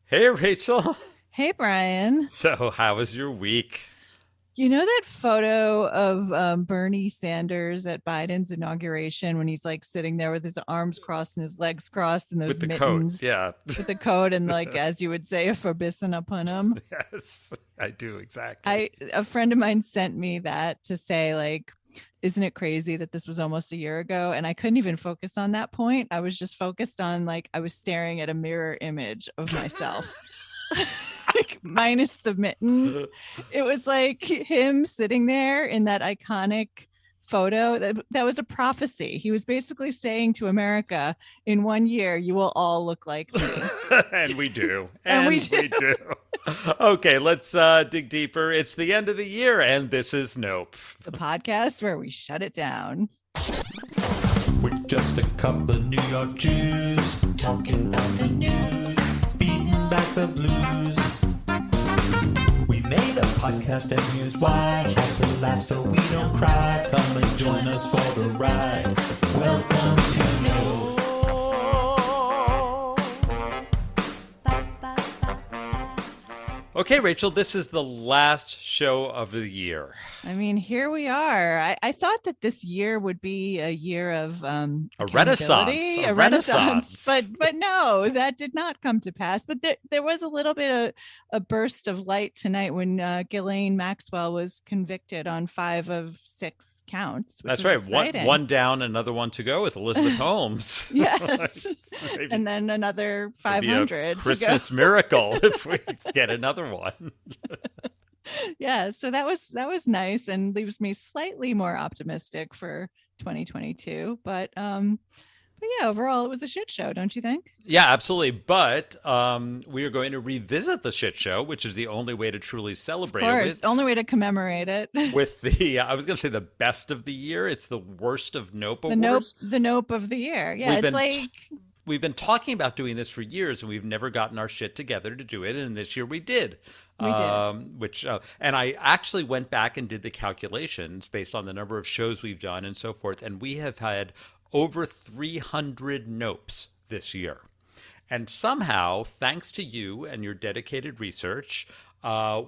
Hey, Rachel. Hey, Brian. So, how was your week? You know that photo of Bernie Sanders at Biden's inauguration when he's like sitting there with his arms crossed and his legs crossed and With those the coat. mittens Yeah. with a coat and like, as you would say, a forbidden upon him? Yes, I do exactly. A friend of mine sent me that to say like, isn't it crazy that this was almost a year ago? And I couldn't even focus on that point. I was just focused on like I was staring at a mirror image of myself. Like minus the mittens. It was like him sitting there in that iconic photo. That was a prophecy. He was basically saying to America, in 1 year, you will all look like me. And we do. And we And do. we do. Okay, let's dig deeper. It's the end of the year, and this is Nope. The podcast where we shut it down. We're just a couple of New York Jews talking about the news, beating back the blues. We made a podcast and here's why. Had to laugh so we don't cry. Come and join us for the ride. Welcome to Know. Okay, Rachel, this is the last show of the year. I mean, here we are. I thought that this year would be a year of A renaissance. accountability, A a renaissance, renaissance. but no, that did not come to pass. But there was a little bit of a burst of light tonight when Ghislaine Maxwell was convicted on 5 of 6 counts, which That's was right. One, exciting. one down, another one to go with Elizabeth Holmes. Yes, Maybe and then another it'll be a 500 to go. Christmas miracle if we get another one. Yeah, so that was nice and leaves me slightly more optimistic for 2022. But yeah, overall it was a shit show, don't you think? Yeah, absolutely. But we are going to revisit the shit show, which is the only way to truly Of celebrate it course, the only way to commemorate it. with the I was going to say the best of the year. It's the worst of Nope The nope, Awards. the nope of the year. Yeah, We've it's been like we've been talking about doing this for years, and we've never gotten our shit together to do it. And this year we did. we did. Which and I actually went back and did the calculations based on the number of shows we've done and so forth, and we have had over 300 nopes this year. And somehow, thanks to you and your dedicated research,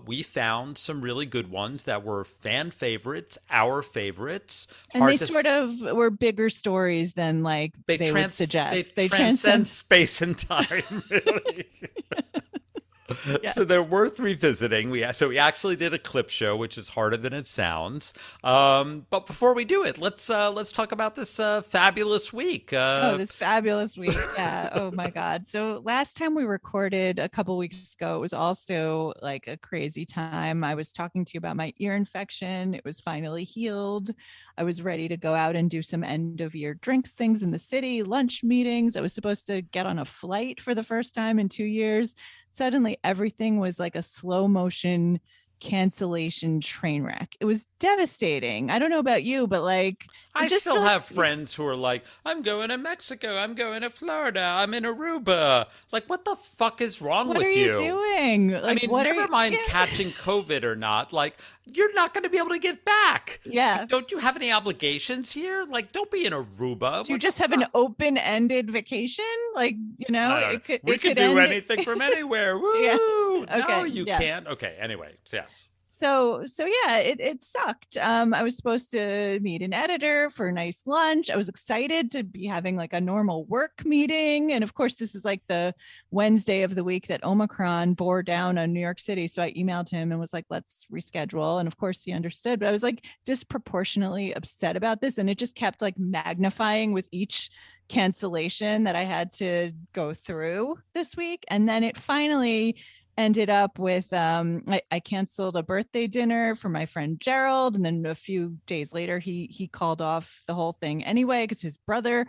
we found some really good ones that were fan favorites, our favorites. And they sort of were bigger stories than like they would suggest. They transcend space and time, really. Yes. So they're worth revisiting. We actually did a clip show, which is harder than it sounds. But before we do it, let's talk about this fabulous week. Oh, this fabulous week. Yeah. Oh my God. So last time we recorded a couple weeks ago, it was also like a crazy time. I was talking to you about my ear infection. It was finally healed. I was ready to go out and do some end of year drinks things in the city, lunch meetings. I was supposed to get on a flight for the first time in 2 years. Suddenly everything was like a slow motion cancellation train wreck. It was devastating. I don't know about you, but like I just still feel have like friends who are like, I'm going to Mexico, I'm going to Florida, I'm in Aruba. Like, what the fuck is wrong what with are you doing? I Like mean, what are never you mind yeah. catching COVID or not. Like, you're not going to be able to get back. Yeah. Like, don't you have any obligations here? Like, don't be in Aruba. Do you What just the have an fuck? open-ended vacation? Like, I don't know. it could We it could could do end anything from anywhere. Yeah. Woo! No, Okay. you Yeah. can't. Okay. Anyway, yes. So yeah, it sucked. I was supposed to meet an editor for a nice lunch. I was excited to be having like a normal work meeting. And of course, this is like the Wednesday of the week that Omicron bore down on New York City. So I emailed him and was like, let's reschedule. And of course he understood, but I was like disproportionately upset about this. And it just kept like magnifying with each cancellation that I had to go through this week. And then it finally ended up with I canceled a birthday dinner for my friend Gerald, and then a few days later he called off the whole thing anyway because his brother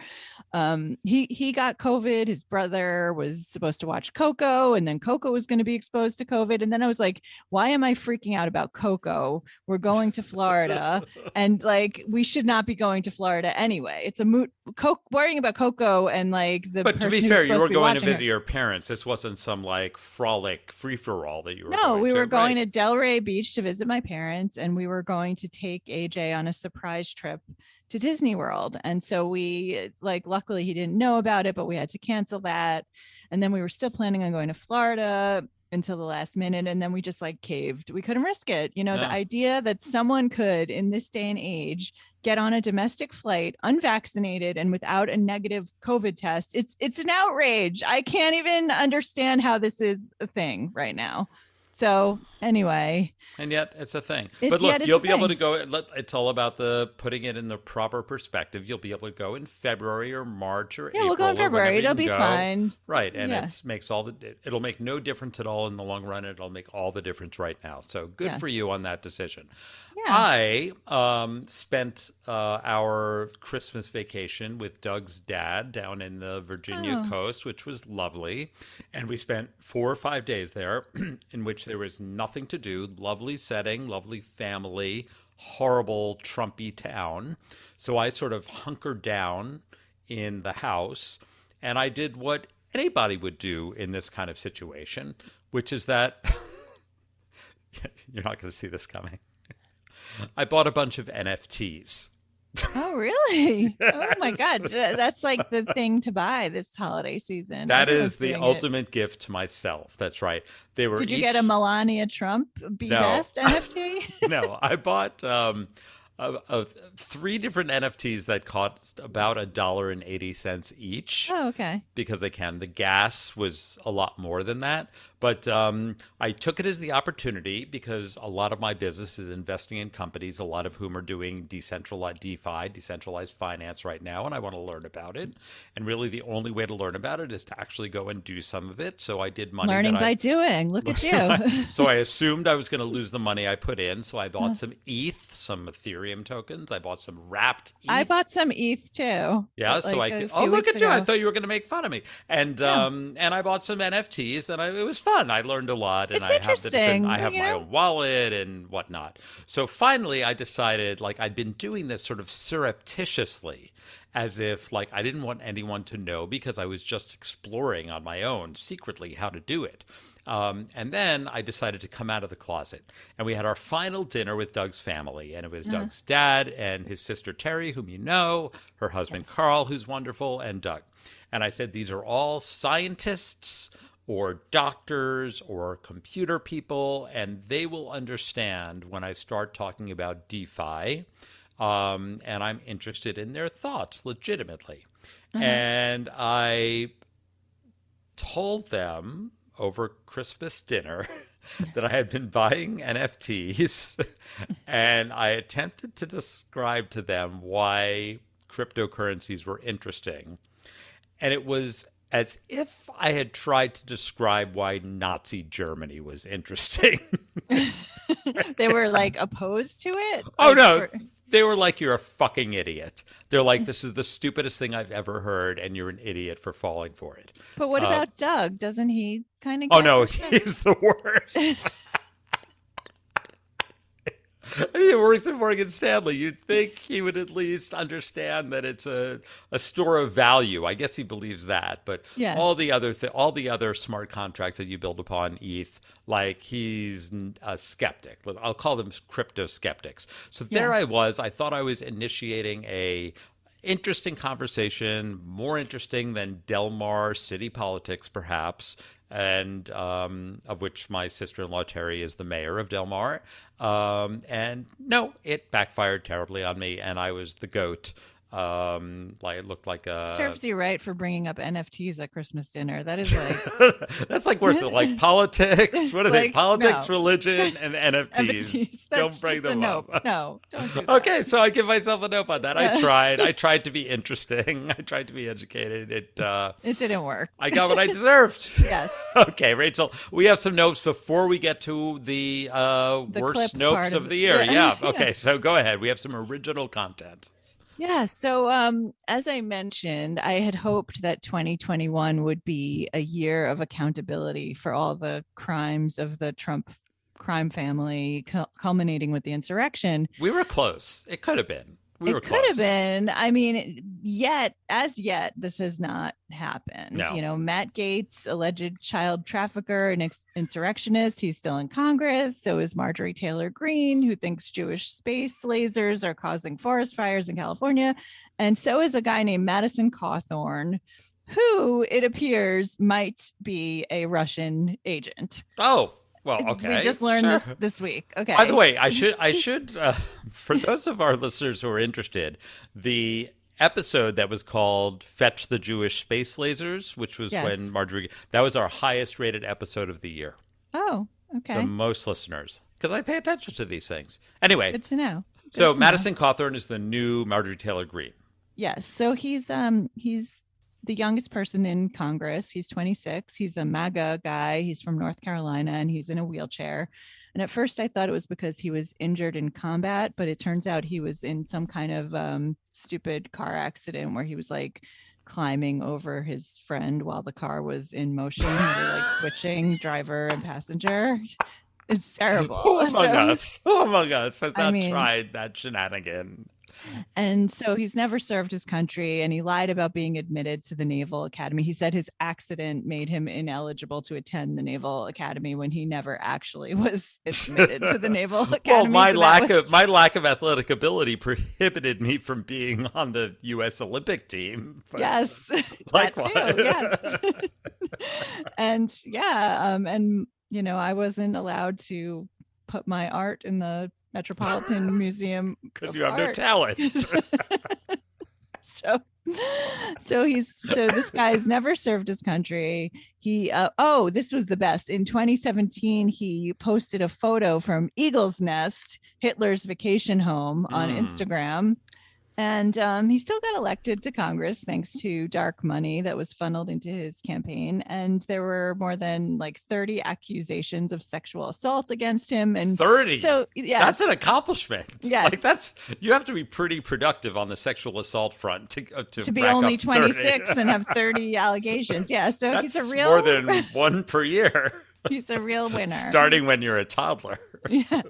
he got COVID. His brother was supposed to watch Coco, and then Coco was going to be exposed to COVID. And then I was like, why am I freaking out about Coco? We're going to Florida, and like we should not be going to Florida anyway. It's a moot worrying about Coco and like the But to person be who's fair, you supposed were to be going to watching her. visit your parents. This wasn't some like frolic free-for-all that you were No, going we to. were going Right. to Delray Beach to visit my parents, and we were going to take AJ on a surprise trip to Disney World. And so we, like, luckily he didn't know about it, but we had to cancel that. And then we were still planning on going to Florida until the last minute. And then we just like caved. We couldn't risk it. You know, the No. idea that someone could, in this day and age, get on a domestic flight unvaccinated and without a negative COVID test, it's an outrage. I can't even understand how this is a thing right now. So anyway, And yet it's a thing. It's- But look, yet it's you'll a be able thing. to go. It's all about the putting it in the proper perspective. You'll be able to go in February or March or yeah, April. we'll go in or whenever February. you It'll can be go. fine. Right, and Yeah. it'll make no difference at all in the long run. It'll make all the difference right now. So good Yeah. for you on that decision. Yeah. I spent our Christmas vacation with Doug's dad down in the Virginia Oh. coast, which was lovely, and we spent 4 or 5 days there, in which there was nothing to do. Lovely setting, lovely family, horrible Trumpy town. So I sort of hunkered down in the house, and I did what anybody would do in this kind of situation, which is that you're not going to see this coming. I bought a bunch of NFTs. Oh, really? Oh my God. That's like the thing to buy this holiday season. That Everyone's is the doing it. ultimate gift to myself. That's right. They were. Did you get a Melania Trump Be No. Best NFT? No, I bought 3 different NFTs that cost about $1.80 each. Oh, okay. Because they can. The gas was a lot more than that. But I took it as the opportunity because a lot of my business is investing in companies, a lot of whom are doing decentralized DeFi, decentralized finance right now, and I want to learn about it. And really the only way to learn about it is to actually go and do some of it. So I did money. Learning by doing. Look at you. So I assumed I was going to lose the money I put in. So I bought some ETH, some Ethereum tokens. I bought some wrapped ETH. I bought some ETH too. Yeah, like so I a could. few Oh, look weeks at you! I ago. thought you were going to make fun of me. And and I bought some NFTs, and it was fun. I learned a lot, and It's I have interesting, I have you my know? own wallet and whatnot. So finally, I decided, like, I'd been doing this sort of surreptitiously, as if like I didn't want anyone to know because I was just exploring on my own secretly how to do it. And then I decided to come out of the closet. And we had our final dinner with Doug's family. And it was Doug's dad and his sister Terry, whom you know, her husband Carl, who's wonderful, and Doug. And I said, these are all scientists or doctors or computer people, and they will understand when I start talking about DeFi. And I'm interested in their thoughts legitimately. And I told them over Christmas dinner that I had been buying NFTs, and I attempted to describe to them why cryptocurrencies were interesting. And it was as if I had tried to describe why Nazi Germany was interesting. They were like opposed to it. Oh, Like, no. or- They were like, you're a fucking idiot. They're like, this is the stupidest thing I've ever heard, and you're an idiot for falling for it. But what about Doug? Doesn't he kind of? Oh, no, he's the worst. I mean, he works at Morgan Stanley. You'd think he would at least understand that it's a store of value. I guess he believes that. But Yeah. all the other smart contracts that you build upon ETH, like he's a skeptic. I'll call them crypto skeptics. So there I was. I thought I was initiating a interesting conversation, more interesting than Del Mar city politics, perhaps, and of which my sister-in-law Terry is the mayor of Del Mar. And no, it backfired terribly on me, and I was the goat. Like it looked like a Serves you right for bringing up NFTs at Christmas dinner. That is like that's like worse than like politics. What are they? Like, Politics, no. religion, and NFTs. NFTs. Don't That's bring just a them nope. up. No, don't do that. Okay, so I give myself a nope on that. I tried. I tried to be interesting. I tried to be educated. It didn't work. I got what I deserved. Yes. Okay, Rachel, we have some notes before we get to the worst clip nopes part of of the it. year. Yeah. Yeah. Okay, so go ahead. We have some original content. Yeah. So, as I mentioned, I had hoped that 2021 would be a year of accountability for all the crimes of the Trump crime family, culminating with the insurrection. We were close. It could have been. We were It could have close. been. I mean, as yet, this has not happened. No. You know, Matt Gaetz, alleged child trafficker and insurrectionist, he's still in Congress. So is Marjorie Taylor Greene, who thinks Jewish space lasers are causing forest fires in California. And so is a guy named Madison Cawthorn, who it appears might be a Russian agent. Oh, well, okay. We just learned Sure. this week. Okay. By the way, I should for those of our listeners who are interested, the episode that was called "Fetch the Jewish Space Lasers," which was Yes. when Marjorie, that was our highest rated episode of the year. Oh, okay. The most listeners, because I pay attention to these things. Anyway, Good to know. Good so to Madison Cawthorn is the new Marjorie Taylor Greene. Yes. So he's the youngest person in Congress. He's 26. He's a MAGA guy. He's from North Carolina and he's in a wheelchair. And at first I thought it was because he was injured in combat, but it turns out he was in some kind of stupid car accident where he was like climbing over his friend while the car was in motion. They were like switching driver and passenger. It's terrible. Who among us has I not mean- tried that shenanigan? And so he's never served his country and he lied about being admitted to the Naval Academy. He said his accident made him ineligible to attend the Naval Academy when he never actually was admitted to the Naval Academy. Well, my So that lack was- of athletic ability prohibited me from being on the U.S. Olympic team. But Yes. that likewise. too, yes. And yeah, and you know, I wasn't allowed to put my art in the Metropolitan Museum because of you have no Art. talent. so this guy's never served his country. He this was the best. In 2017 he posted a photo from Eagle's Nest, Hitler's vacation home, on Instagram. And he still got elected to Congress thanks to dark money that was funneled into his campaign. And there were more than like 30 accusations of sexual assault against him. And 30. so, yeah, That's an accomplishment. Yes. Like you have to be pretty productive on the sexual assault front to be rack only up 30. 26 and have 30 allegations. Yeah. So That's he's a real more than one per year. he's a real winner. Starting when you're a toddler. Yes.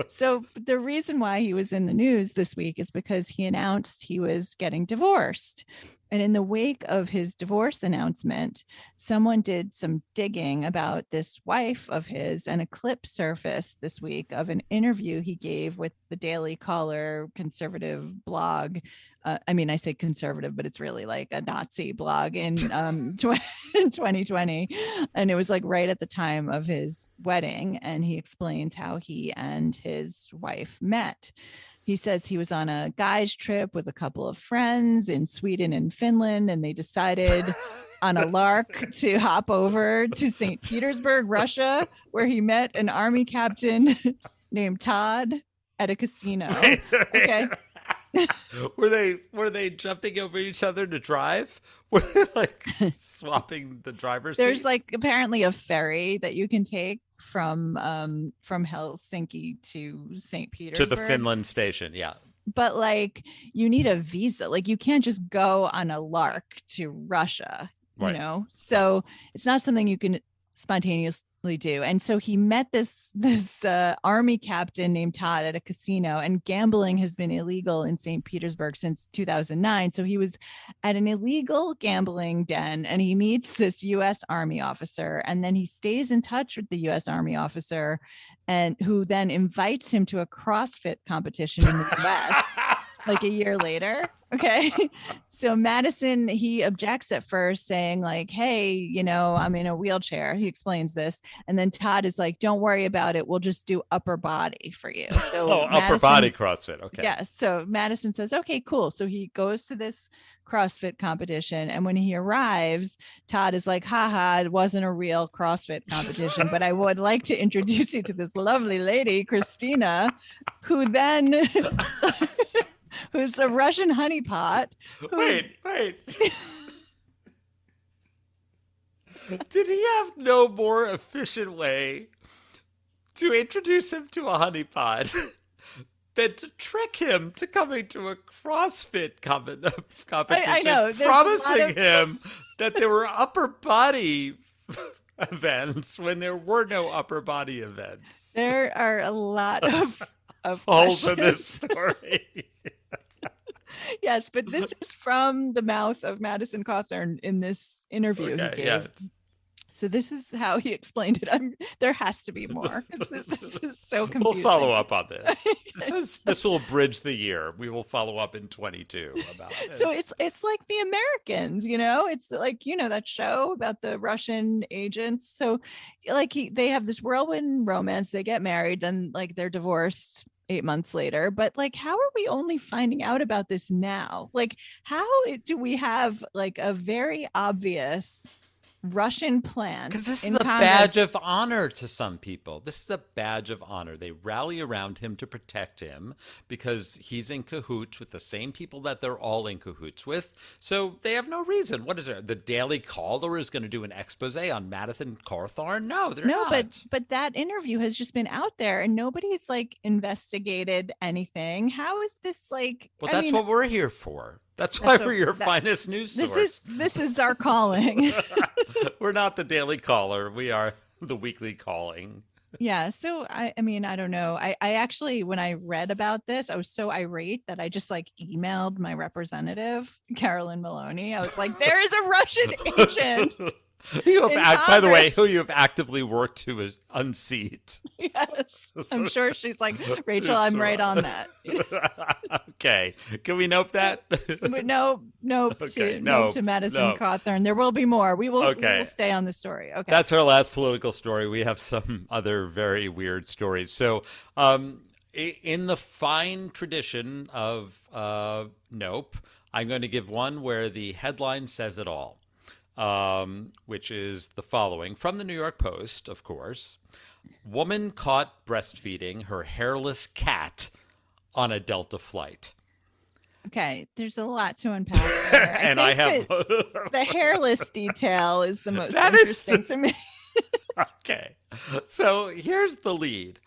So the reason why he was in the news this week is because he announced he was getting divorced. And in the wake of his divorce announcement, someone did some digging about this wife of his, and a clip surfaced this week of an interview he gave with the Daily Caller conservative blog. I say conservative, but it's really like a Nazi blog in 2020. And it was like right at the time of his wedding. And he explains how he and his wife met. He says he was on a guy's trip with a couple of friends in Sweden and Finland, and they decided on a lark to hop over to St. Petersburg, Russia, where he met an army captain named Todd at a casino. Okay. Were they jumping over each other to drive? Were they like swapping the driver's There's seat? like apparently a ferry that you can take from Helsinki to St. To Petersburg. the Finland station, yeah. But like you need a visa. Like you can't just go on a lark to Russia, Right. you know? So it's not something you can spontaneously do. And so he met this army captain named Todd at a casino, and gambling has been illegal in St. Petersburg since 2009. So he was at an illegal gambling den and he meets this US Army officer, and then he stays in touch with the US Army officer, and who then invites him to a CrossFit competition in the US like a year later. Okay. So Madison, he objects at first, saying like, hey, you know, I'm in a wheelchair. He explains this. And then Todd is like, don't worry about it. We'll just do upper body for you. So upper body CrossFit. Okay. Yeah. So Madison says, okay, cool. So he goes to this CrossFit competition. And when he arrives, Todd is like, haha, it wasn't a real CrossFit competition, but I would like to introduce you to this lovely lady, Christina, who then who's a Russian honeypot. Wait. Did he have no more efficient way to introduce him to a honeypot than to trick him to coming to a CrossFit competition, I know, there's a promising lot of- him that there were upper body events when there were no upper body events? There are a lot of Holes in questions. this story. Yes, but this is from the mouth of Madison Cawthorn in this interview he gave. Yeah. So this is how he explained it. There has to be more. This is so confusing. We'll follow up on this. This will bridge the year. We will follow up in 22 about it. So it's like The Americans, it's like, that show about the Russian agents. So like they have this whirlwind romance, they get married, then like they're divorced 8 months later. But like, how are we only finding out about this now? Like, how do we have like a very obvious Russian plan? Because this is a badge of honor to some people. This is a badge of honor. They rally around him to protect him because he's in cahoots with the same people that they're all in cahoots with. So they have no reason. What is it? The Daily Caller is going to do an expose on Madison Cawthorn? No, they're not. No, but that interview has just been out there and nobody's like investigated anything. How is this like? Well, that's what we're here for. That's why we're your finest news source. This is our calling. We're not the Daily Caller. We are the Weekly Calling. Yeah. So, I mean, I don't know. I actually, when I read about this, I was so irate that I just like emailed my representative, Carolyn Maloney. I was like, there is a Russian agent. By the way, who you have actively worked to unseat. Yes. I'm sure she's like, Rachel, I'm right on that. Okay. Can we note that? No to Madison Cawthorn. There will be more. We will stay on the story. Okay. That's our last political story. We have some other very weird stories. So in the fine tradition of Nope, I'm going to give one where the headline says it all. Which is the following from the New York Post, of course. Woman caught breastfeeding her hairless cat on a Delta flight. Okay, there's a lot to unpack there. I have the hairless detail is the most interesting to me. Okay, so here's the lead.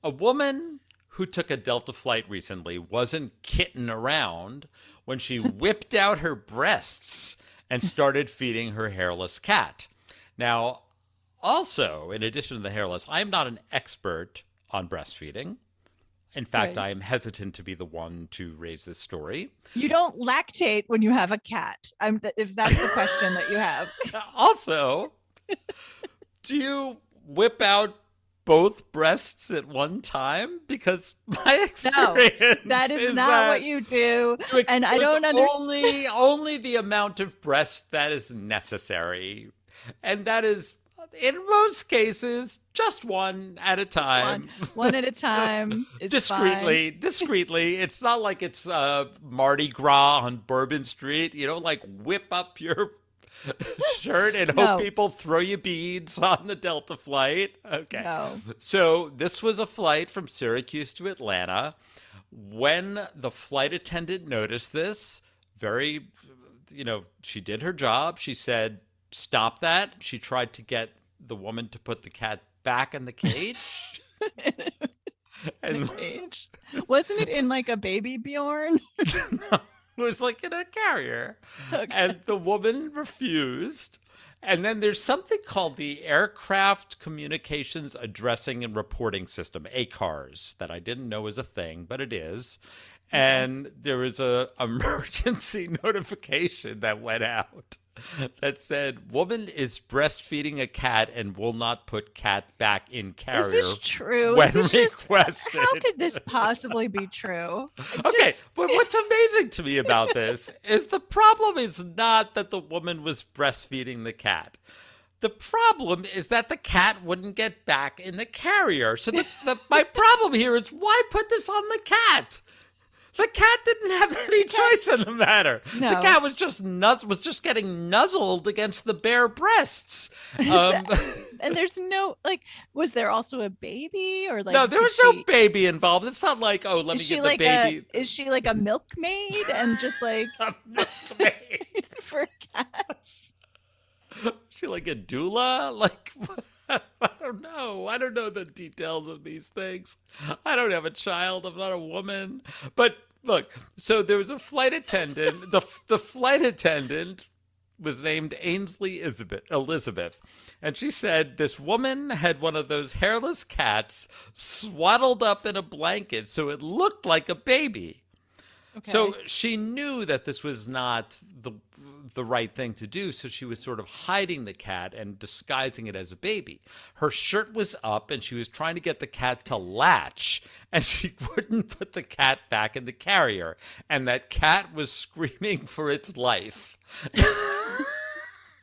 A woman who took a Delta flight recently wasn't kidding around when she whipped out her breasts and started feeding her hairless cat. Now, also, in addition to the hairless, I am not an expert on breastfeeding. In fact, I am hesitant to be the one to raise this story. You don't lactate when you have a cat, if that's the question that you have. Also, do you whip out both breasts at one time? Because my experience that is not what you do. And I don't understand. Only the amount of breast that is necessary. And that is, in most cases, just one at a time. One at a time. Discreetly. It's not like it's Mardi Gras on Bourbon Street. You don't like whip up your shirt and hope people throw you beads on the Delta flight. Okay. No. So this was a flight from Syracuse to Atlanta. When the flight attendant noticed this, she did her job. She said, stop that. She tried to get the woman to put the cat back in the cage. Wasn't it in like a baby Bjorn? No. It was like in a carrier. Okay. And the woman refused. And then there's something called the Aircraft Communications Addressing and Reporting System, ACARS, that I didn't know was a thing, but it is. And there was a emergency notification that went out that said, woman is breastfeeding a cat and will not put cat back in carrier. Is this true? When requested. How could this possibly be true? Okay, but what's amazing to me about this is the problem is not that the woman was breastfeeding the cat. The problem is that the cat wouldn't get back in the carrier. So my problem here is, why put this on the cat? The cat didn't have any choice in the matter. No. The cat was just getting nuzzled against the bare breasts. And there's no, was there also a baby or No, there was no baby involved. It's not like, let me get the baby. Is she like a milkmaid and just like a milkmaid for cats? Is she like a doula? I don't know. I don't know the details of these things. I don't have a child. I'm not a woman. But look, so there was a flight attendant. The flight attendant was named Ainsley Elizabeth. And she said this woman had one of those hairless cats swaddled up in a blanket so it looked like a baby. Okay. So she knew that this was not the right thing to do, so she was sort of hiding the cat and disguising it as a baby. Her shirt was up, and she was trying to get the cat to latch, and she wouldn't put the cat back in the carrier, and that cat was screaming for its life.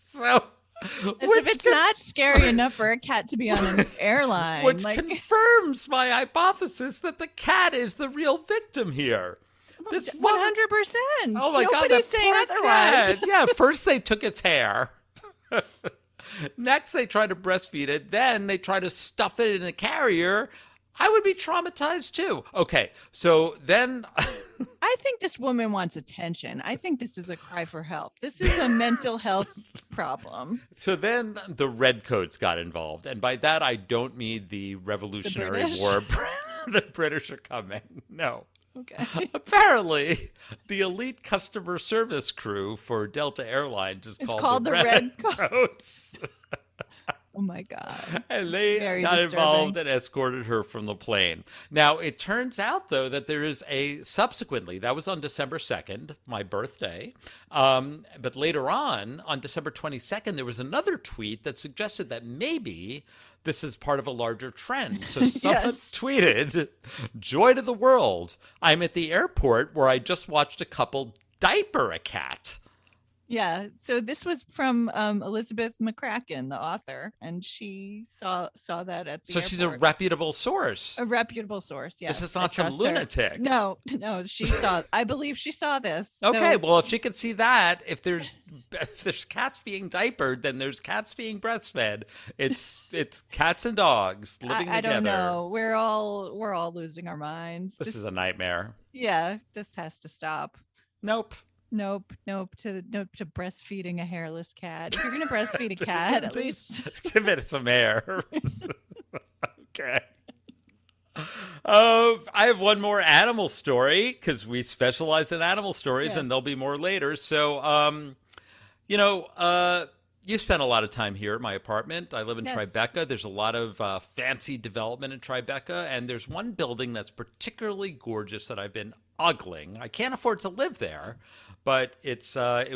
So, As if it's not scary enough for a cat to be on an airline. which confirms my hypothesis that the cat is the real victim here. This 100%. Oh my God, Nobody's that saying poor otherwise. cat. Yeah, first they took its hair. Next they tried to breastfeed it. Then they tried to stuff it in a carrier. I would be traumatized too. Okay, so then I think this woman wants attention. I think this is a cry for help. This is a mental health problem. So then the redcoats got involved. And by that I don't mean the Revolutionary British? War. The British are coming. No. Okay. Apparently, the elite customer service crew for Delta Airlines is It's called the Redcoats. Oh my God. And they Very got disturbing. involved and escorted her from the plane. Now, it turns out, though, that there is subsequently, that was on December 2nd, my birthday. But later on December 22nd, there was another tweet that suggested that maybe this is part of a larger trend. So someone tweeted, "Joy to the world. I'm at the airport where I just watched a couple diaper a cat." Yeah. So this was from Elizabeth McCracken, the author, and she saw that at the So airport. she's a reputable source. A reputable source. Yeah. This is not some lunatic. No, she saw. I believe she saw this. Okay, So, well, if she could see that, if there's cats being diapered, then there's cats being breastfed. It's cats and dogs living I together. don't know. We're all losing our minds. This is a nightmare. Yeah, this has to stop. Nope. Nope to breastfeeding a hairless cat. If you're gonna breastfeed a cat, at Please least give it some air. Okay. I have one more animal story because we specialize in animal stories, and there'll be more later. So, you spent a lot of time here at my apartment. I live in Tribeca. There's a lot of fancy development in Tribeca, and there's one building that's particularly gorgeous that I've been ogling. I can't afford to live there, but it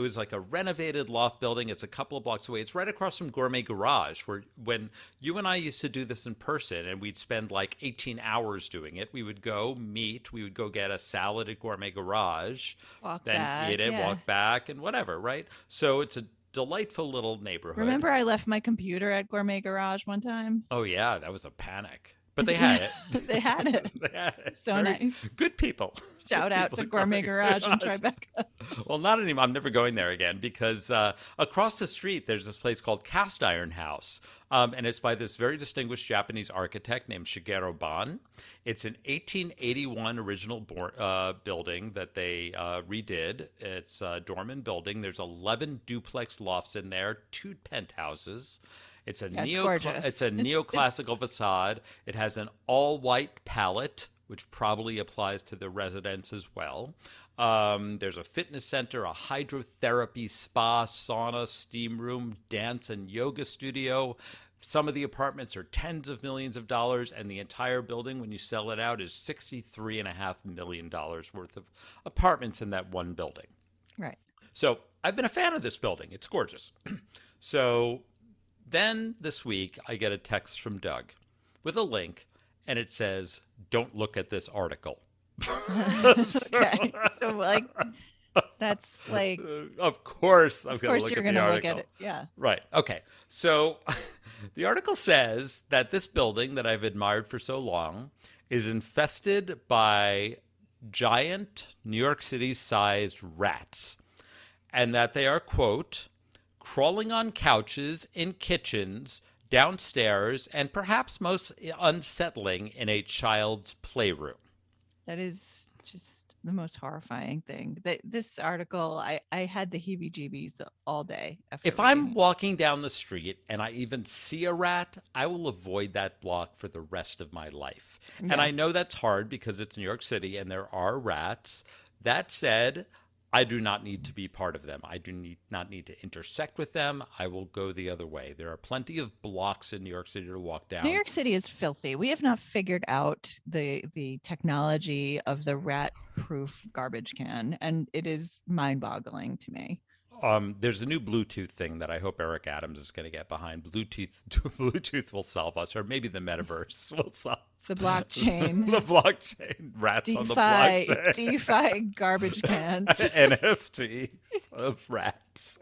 was like a renovated loft building. It's a couple of blocks away. It's right across from Gourmet Garage, where when you and I used to do this in person, and we'd spend like 18 hours doing it, we would go meet. We would go get a salad at Gourmet Garage, eat it, walk back, and whatever, right? So it's a delightful little neighborhood. Remember I left my computer at Gourmet Garage one time? Oh, yeah, that was a panic. But they had it. They had it. They had it. So nice. Good people. Shout out to Gourmet Garage in Tribeca. Well, not anymore. I'm never going there again because across the street, there's this place called Cast Iron House. And it's by this very distinguished Japanese architect named Shigeru Ban. It's an 1881 original building that they redid. It's a dormant building. There's 11 duplex lofts in there, 2 penthouses. It's a neoclassical facade. It has an all-white palette, which probably applies to the residents as well. There's a fitness center, a hydrotherapy spa, sauna, steam room, dance and yoga studio. Some of the apartments are tens of millions of dollars, and the entire building, when you sell it out, is $63.5 million worth of apartments in that one building. Right. So I've been a fan of this building. It's gorgeous. So then this week, I get a text from Doug with a link, and it says, "Don't look at this article." Okay. So, like, that's like... Of course I'm going to look at the article. Of course you're going to look at it, yeah. Right. Okay. So the article says that this building that I've admired for so long is infested by giant New York City-sized rats, and that they are, quote, crawling on couches, in kitchens, downstairs, and perhaps most unsettling, in a child's playroom. That is just the most horrifying thing. This article, I had the heebie-jeebies all day. If I'm walking down the street and I even see a rat, I will avoid that block for the rest of my life. Yeah. And I know that's hard because it's New York City and there are rats. That said, I do not need to be part of them. I not need to intersect with them. I will go the other way. There are plenty of blocks in New York City to walk down. New York City is filthy. We have not figured out the technology of the rat-proof garbage can, and it is mind-boggling to me. There's a new Bluetooth thing that I hope Eric Adams is going to get behind. Bluetooth will solve us, or maybe the metaverse will solve the blockchain. The blockchain. Rats DeFi, on the blockchain. DeFi garbage cans. NFT of rats.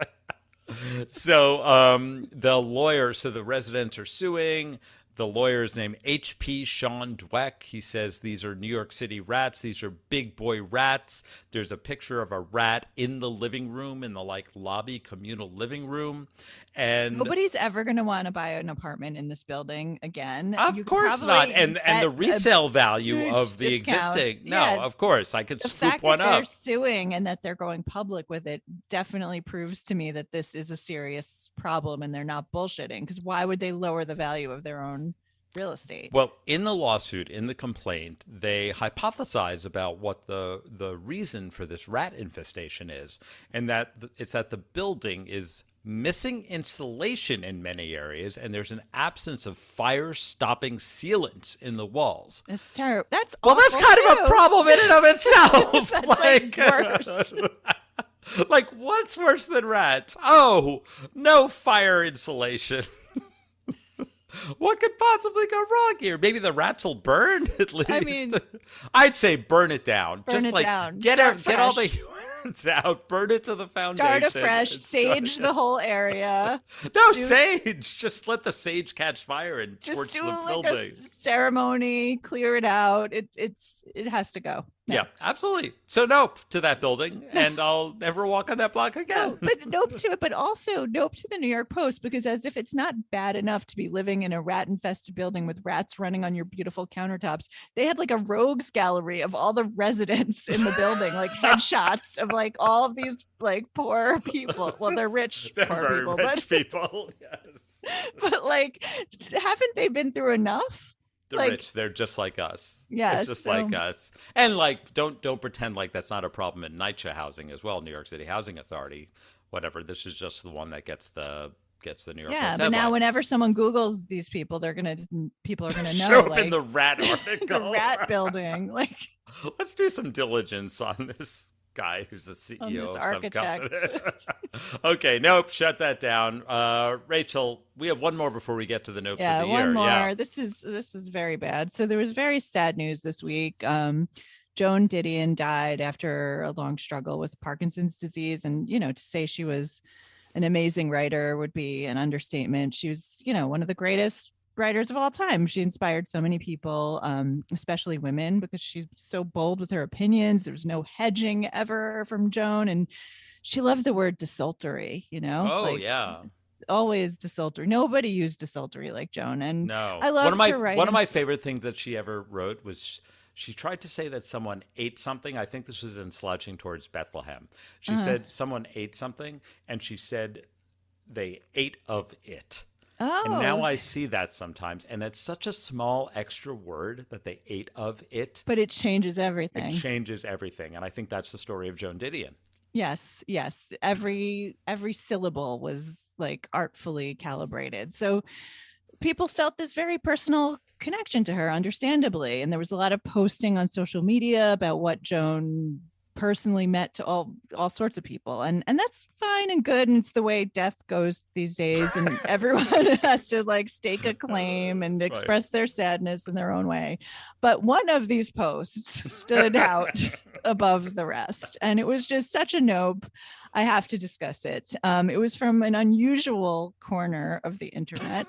So the residents are suing. The lawyer is named H.P. Sean Dweck. He says these are New York City rats. These are big boy rats. There's a picture of a rat in the living room, in the lobby communal living room. And nobody's ever going to want to buy an apartment in this building again. Of course not. And the resale value of the existing. No, of course. I could scoop one up. The fact that they're suing and that they're going public with it definitely proves to me that this is a serious problem and they're not bullshitting. Because why would they lower the value of their own real estate? Well, in the lawsuit, in the complaint, they hypothesize about what the reason for this rat infestation is, and that it's that the building is missing insulation in many areas, and there's an absence of fire-stopping sealants in the walls. It's terrible. That's kind of a problem in and of itself. That's worse. Like, what's worse than rats? Oh, no fire insulation. What could possibly go wrong here? Maybe the rats will burn at least. I mean, I'd say burn it down. Get all the humans out, burn it to the foundation. Start afresh, sage the whole area. Sage. Just let the sage catch fire and torch the building. A ceremony, clear it out. It has to go. No. Yeah, absolutely. So nope to that building, and I'll never walk on that block again. Nope to it, but also nope to the New York Post, because as if it's not bad enough to be living in a rat-infested building with rats running on your beautiful countertops, they had a rogues gallery of all the residents in the building, headshots of all of these poor people. Well, they're rich, people. Yes. But haven't they been through enough? They're rich. They're just like us. Yeah, just like us. And don't pretend like that's not a problem in NYCHA housing as well, New York City Housing Authority. Whatever. This is just the one that gets the New York. Yeah, but now whenever someone Googles these people, people are gonna know. Show up in the rat article. The rat building. Let's do some diligence on this guy who's the CEO of architect. Some company. Okay, nope, shut that down. Rachel, we have one more before we get to the notes of the year. One more. Yeah. This is very bad. So there was very sad news this week. Joan Didion died after a long struggle with Parkinson's disease, and to say she was an amazing writer would be an understatement. She was, one of the greatest writers of all time. She inspired so many people, especially women, because she's so bold with her opinions. There's no hedging ever from Joan, and she loved the word desultory. Yeah, always desultory. Nobody used desultory like Joan, and no, I love her writing. One of my favorite things that she ever wrote was she tried to say that someone ate something. I think this was in Slouching Towards Bethlehem. She said someone ate something, and she said they ate of it. Oh. And now I see that sometimes, and it's such a small extra word that they ate of it. But it changes everything. It changes everything, and I think that's the story of Joan Didion. Yes. Every syllable was artfully calibrated. So people felt this very personal connection to her, understandably, and there was a lot of posting on social media about what Joan personally meant to all sorts of people, and that's fine and good, and it's the way death goes these days, and everyone has to stake a claim and express their sadness in their own way. But one of these posts stood out above the rest, and it was just such a nope. I have to discuss it. It was from an unusual corner of the internet,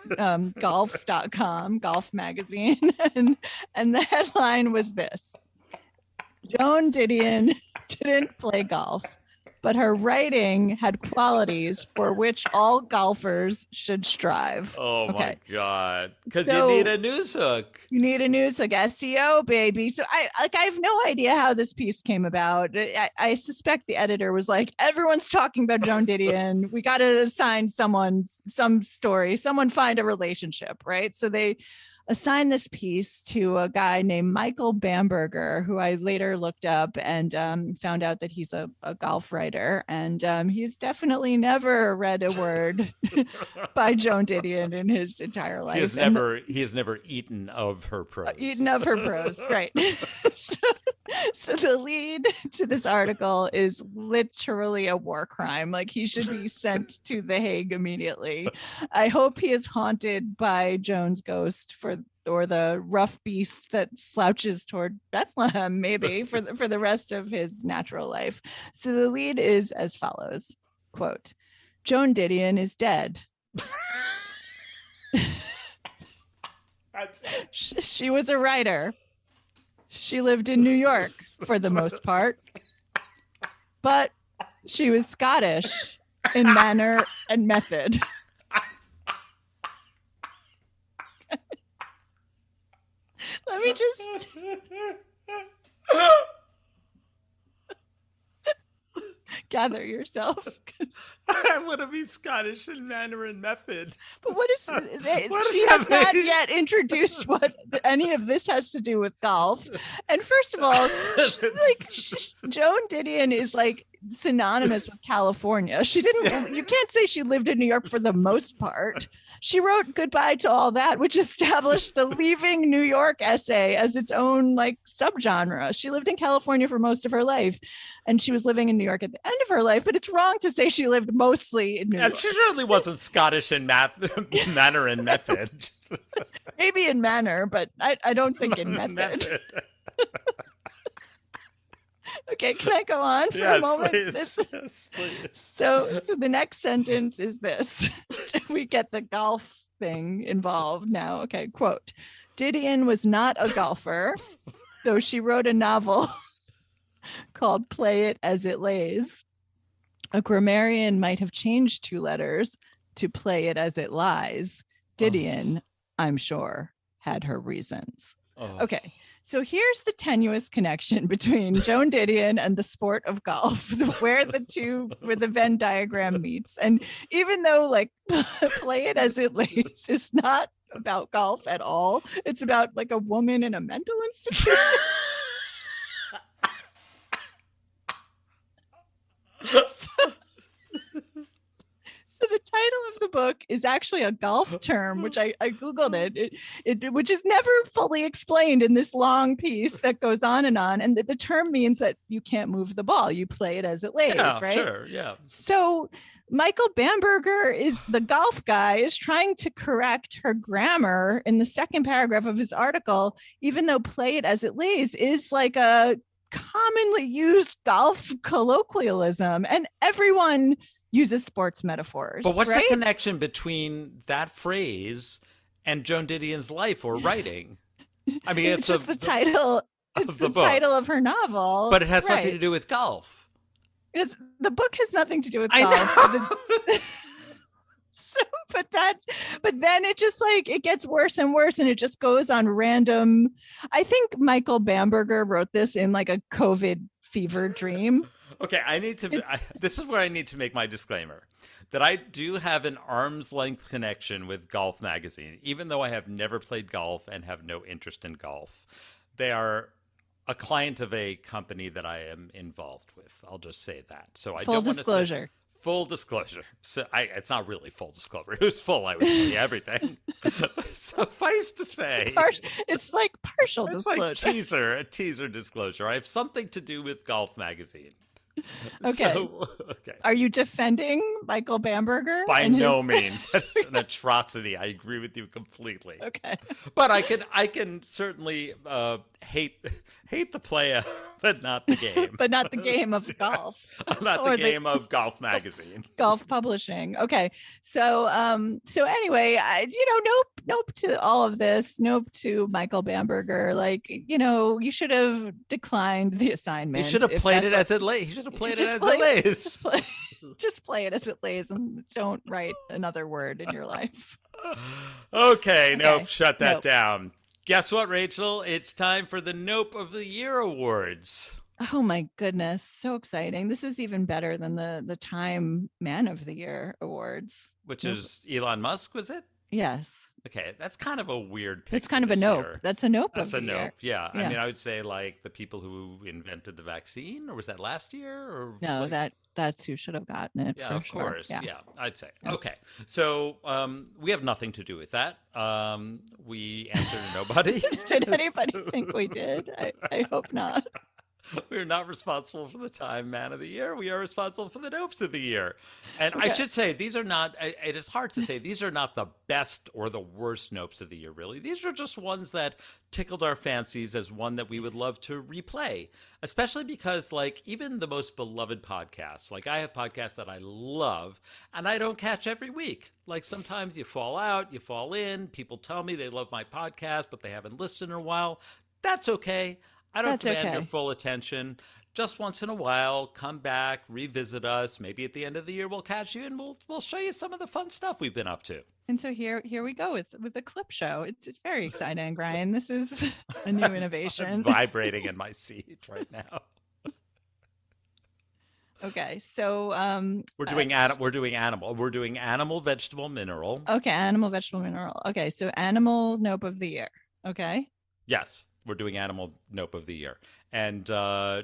golf.com, golf magazine, and the headline was this: Joan Didion didn't play golf, but her writing had qualities for which all golfers should strive. Oh, my God. Because you need a news hook. You need a news hook. SEO, baby. So I have no idea how this piece came about. I suspect the editor was like, everyone's talking about Joan Didion. We got to assign someone some story. Someone find a relationship, right? So they assigned this piece to a guy named Michael Bamberger, who I later looked up and found out that he's a golf writer. And he's definitely never read a word by Joan Didion in his entire life. He has never eaten of her prose. Eaten of her prose, right. So the lead to this article is literally a war crime. Like, he should be sent to The Hague immediately. I hope he is haunted by Joan's ghost or the rough beast that slouches toward Bethlehem, maybe for the rest of his natural life. So the lead is as follows, quote, Joan Didion is dead. She was a writer. She lived in New York for the most part, but she was Scottish in manner and method. Let me just... gather yourself. I want to be Scottish in manner and method. But what is she has not yet introduced what any of this has to do with golf. And first of all, Joan Didion is like synonymous with California. She didn't, you can't say she lived in New York for the most part. She wrote Goodbye to All That, which established the leaving New York essay as its own like subgenre. She lived in California for most of her life, and she was living in New York at the end of her life, but it's wrong to say she lived mostly in New York. She certainly wasn't Scottish in manner and method. Maybe in manner, but I don't think in method. Okay, can I go on for a moment? Please. Yes, please. So the next sentence is this. We get the golf thing involved now. Okay, quote, Didion was not a golfer, though she wrote a novel called Play It As It Lays. A grammarian might have changed 2 letters to Play It As It Lies. Didion, I'm sure, had her reasons. Okay. So here's the tenuous connection between Joan Didion and the sport of golf, where the Venn diagram meets. And even though like Play It As It Lays is not about golf at all, it's about like a woman in a mental institution. So the title of the book is actually a golf term, which I Googled it, which is never fully explained in this long piece that goes on. And the term means that you can't move the ball. You play it as it lays, right? Sure, yeah. So Michael Bamberger the golf guy, is trying to correct her grammar in the second paragraph of his article, even though Play It As It Lays is like a commonly used golf colloquialism, and everyone uses sports metaphors. But what's right? the connection between that phrase and Joan Didion's life or writing? I mean, it's just the title. It's the title of her novel. But it has something to do with golf. The book has nothing to do with golf. But then it just like it gets worse and worse, and it just goes on random. I think Michael Bamberger wrote this in like a COVID fever dream. Okay, this is where I need to make my disclaimer that I do have an arm's length connection with Golf Magazine, even though I have never played golf and have no interest in golf. They are a client of a company that I am involved with. I'll just say that. So I don't want to say full disclosure. So it's not really full disclosure. It was full. I would tell you everything. Suffice to say, it's like partial disclosure. Like a teaser disclosure. I have something to do with Golf Magazine. Okay. Okay. Are you defending Michael Bamberger? By no means. That's an atrocity. I agree with you completely. Okay. But I can certainly hate the player, but not the game. But not the game of golf. Not the game of Golf Magazine. Golf publishing. Okay. So anyway, nope to all of this. Nope to Michael Bamberger. Like, you should have declined the assignment. You should have played it as it lays. You should have played it as it lays. Just play it as it lays and don't write another word in your life. Okay. Nope. Shut that down. Guess what, Rachel? It's time for the Nope of the Year Awards. Oh my goodness. So exciting. This is even better than the Time Man of the Year Awards. Which is Elon Musk, was it? Yes. Okay, that's kind of a weird pick. It's kind for of a this nope. year. That's a nope That's of a the nope. year. Yeah. I Yeah. mean, I would say like the people who invented the vaccine, or was that last year? Or No, like, that's who should have gotten it yeah, for of sure. course. Yeah. Yeah, I'd say. Yep. Okay. So we have nothing to do with that. We answered nobody. Did anybody think we did? I hope not. We're not responsible for the Time Man of the Year. We are responsible for the Nopes of the Year. And I Okay. should say, these are not, it is hard to say, these are not the best or the worst Nopes of the Year, really. These are just ones that tickled our fancies as one that we would love to replay, especially because, like, even the most beloved podcasts, like I have podcasts that I love and I don't catch every week. Like sometimes you fall out, you fall in, people tell me they love my podcast, but they haven't listened in a while. That's okay. I don't That's demand okay. your full attention. Just once in a while, come back, revisit us. Maybe at the end of the year we'll catch you and we'll show you some of the fun stuff we've been up to. And so here we go with the clip show. It's very exciting, Brian. This is a new I'm innovation. vibrating in my seat right now. Okay, so We're doing animal, vegetable, mineral. okay, animal, vegetable, mineral. Okay, so animal nope of the year. Okay. Yes, we're doing animal nope of the year. And I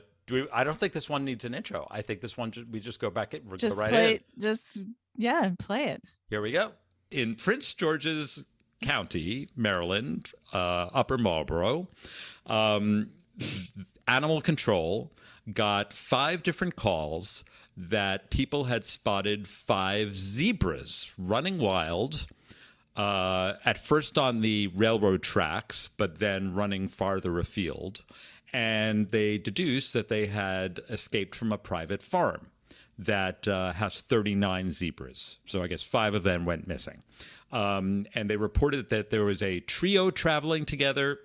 don't think this one needs an intro. I think this one we just go back in. We'll Just go right play in. play it. Here we go. In Prince George's County, Maryland, Upper Marlboro, animal control got 5 different calls that people had spotted 5 zebras running wild, at first on the railroad tracks, but then running farther afield. And they deduced that they had escaped from a private farm that has 39 zebras. So I guess 5 of them went missing. And they reported that there was a trio traveling together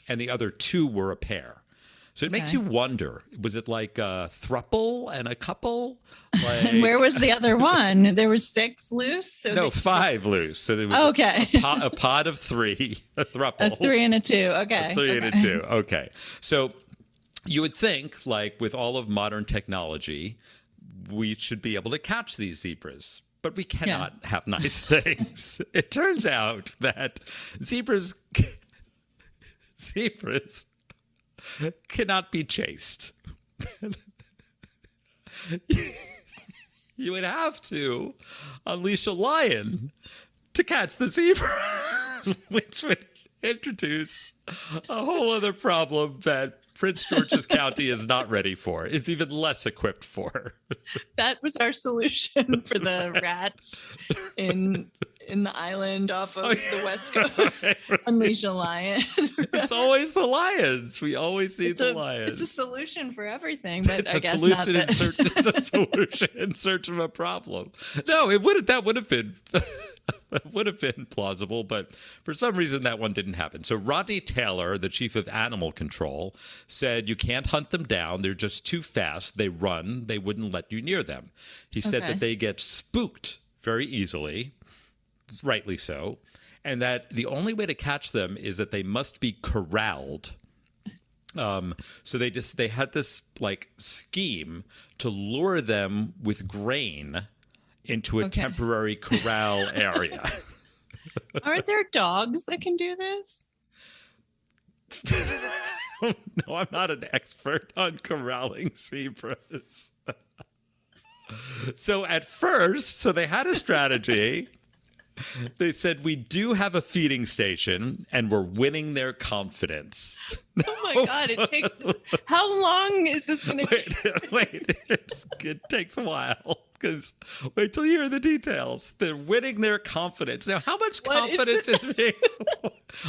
and the other 2 were a pair. So it makes you wonder, was it like a throuple and a couple? Like, And where was the other one? There was 6 loose. So no, 5 loose. So there was a pod of 3, a throuple. A 3 and a 2. Okay. A 3 and a Okay. 2. Okay. So you would think, like with all of modern technology, we should be able to catch these zebras. But we cannot have nice things. It turns out that zebras cannot be chased. You would have to unleash a lion to catch the zebra, which would introduce a whole other problem that Prince George's County is not ready for. It's even less equipped for. That was our solution for the rats in the island off of the West Coast. Unleash a lion. It's always the lions. We always need the lions. It's a solution for everything, but It's I a guess solution not in search. It's a solution in search of a problem. No, that would have been would have been plausible, but for some reason that one didn't happen. So Rodney Taylor, the chief of animal control, said you can't hunt them down. They're just too fast. They run. They wouldn't let you near them. He said that they get spooked very easily, rightly so, and that the only way to catch them is that they must be corralled. So they had this like scheme to lure them with grain into a temporary corral area. Aren't there dogs that can do this? No, I'm not an expert on corralling zebras. So at first, they had a strategy. They said, we do have a feeding station and we're winning their confidence. Oh my God, it takes, how long is this going to take? Wait, it takes a while. Because wait till you hear the details. They're winning their confidence. Now, how much confidence is being,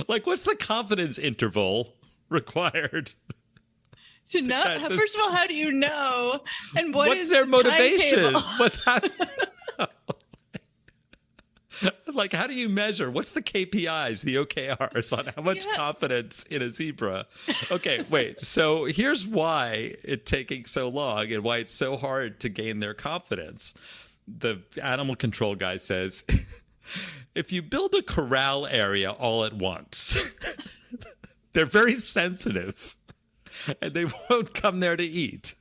like, what's the confidence interval required? To know, first of all, how do you know? And what's their the motivation? timetable? Like, how do you measure? What's the KPIs, the OKRs on how much confidence in a zebra? Okay, wait. So here's why it's taking so long and why it's so hard to gain their confidence. The animal control guy says, if you build a corral area all at once, they're very sensitive and they won't come there to eat.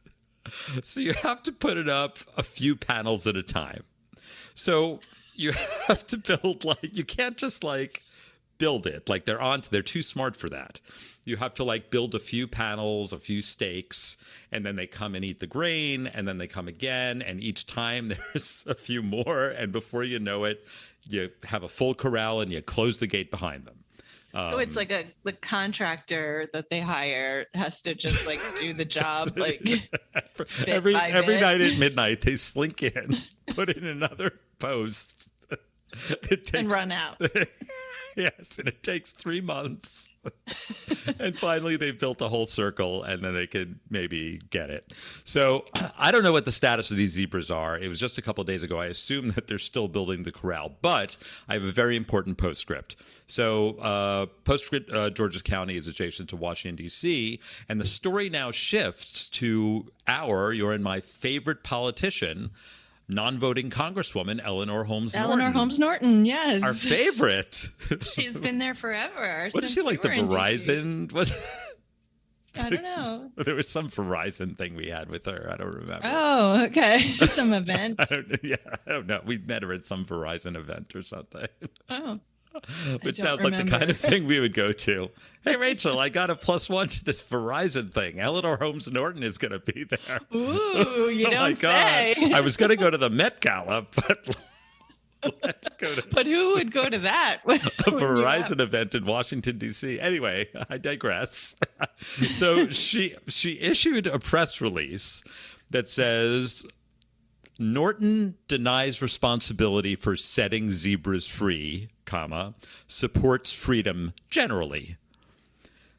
So you have to put it up a few panels at a time. So you have to build, like, you can't just like build it. Like they're too smart for that. You have to like build a few panels, a few stakes, and then they come and eat the grain, and then they come again, and each time there's a few more, and before you know it, you have a full corral and you close the gate behind them. So it's like the contractor that they hire has to just like do the job like every night at midnight they slink in, put in another post. And run out. Yes, and it takes 3 months. And finally they've built a whole circle, and then they could maybe get it. So I don't know what the status of these zebras are. It was just a couple of days ago. I assume that they're still building the corral, but I have a very important postscript. So postscript, Georges County is adjacent to Washington, D.C., and the story now shifts to your and my favorite politician, non-voting Congresswoman Eleanor Holmes Norton, yes. Our favorite. She's been there forever. What is she like, the Verizon? I don't know. There was some Verizon thing we had with her. I don't remember. Oh, okay. Some event. I don't know. We met her at some Verizon event or something. Oh. Which sounds like the kind of thing we would go to. Hey, Rachel, I got a +1 to this Verizon thing. Eleanor Holmes Norton is going to be there. Ooh, you don't say. I was going to go to the Met Gala, but let's go to... But who would go to that? A Verizon event in Washington, D.C. Anyway, I digress. So she issued a press release that says... Norton denies responsibility for setting zebras free, supports freedom generally.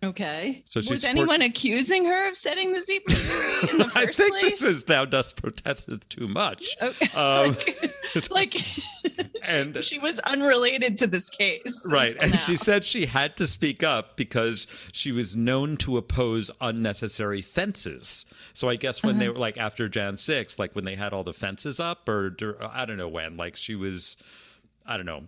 Okay. So was anyone accusing her of setting the zebras free in the first I think place? this is thou dost protesteth too much. Okay. And she was unrelated to this case. Right. And she said she had to speak up because she was known to oppose unnecessary fences. So I guess when they were like after Jan 6, like when they had all the fences up, or I don't know when, like she was, I don't know,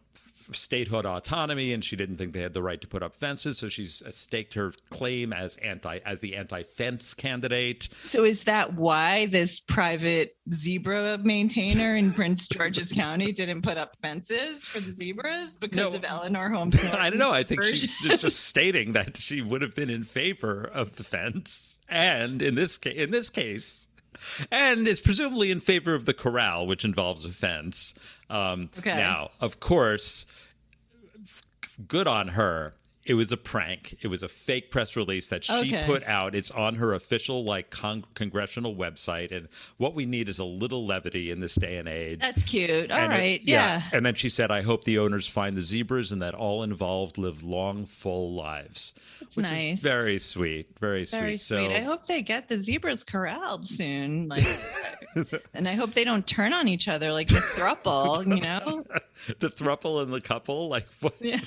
statehood autonomy, and she didn't think they had the right to put up fences, so she's staked her claim as the anti-fence candidate. So is that why this private zebra maintainer in Prince George's County didn't put up fences for the zebras because of Eleanor Holmes? I don't know. I think she's just stating that she would have been in favor of the fence, and in this case, and is presumably in favor of the corral, which involves a fence. Now, of course, good on her. It was a prank. It was a fake press release that she put out. It's on her official congressional website. And what we need is a little levity in this day and age. That's cute. All right. Yeah. And then she said, I hope the owners find the zebras and that all involved live long, full lives. That's nice. Is very sweet. Very sweet. Very sweet. I hope they get the zebras corralled soon. And I hope they don't turn on each other like the throuple, you know? The throuple and the couple? Like what? Yeah.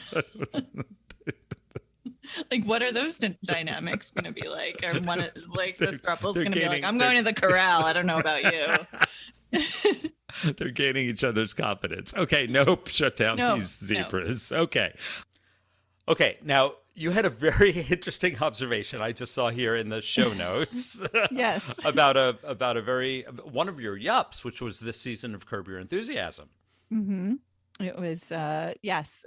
Like, what are those dynamics going to be like? Or one, like the throuple's going to be like, I'm going to the corral. I don't know about you. They're gaining each other's confidence. Okay, nope. Shut down these zebras. No. Okay. Now, you had a very interesting observation I just saw here in the show notes. Yes. about one of your yups, which was this season of Curb Your Enthusiasm. Mm-hmm. It was, yes.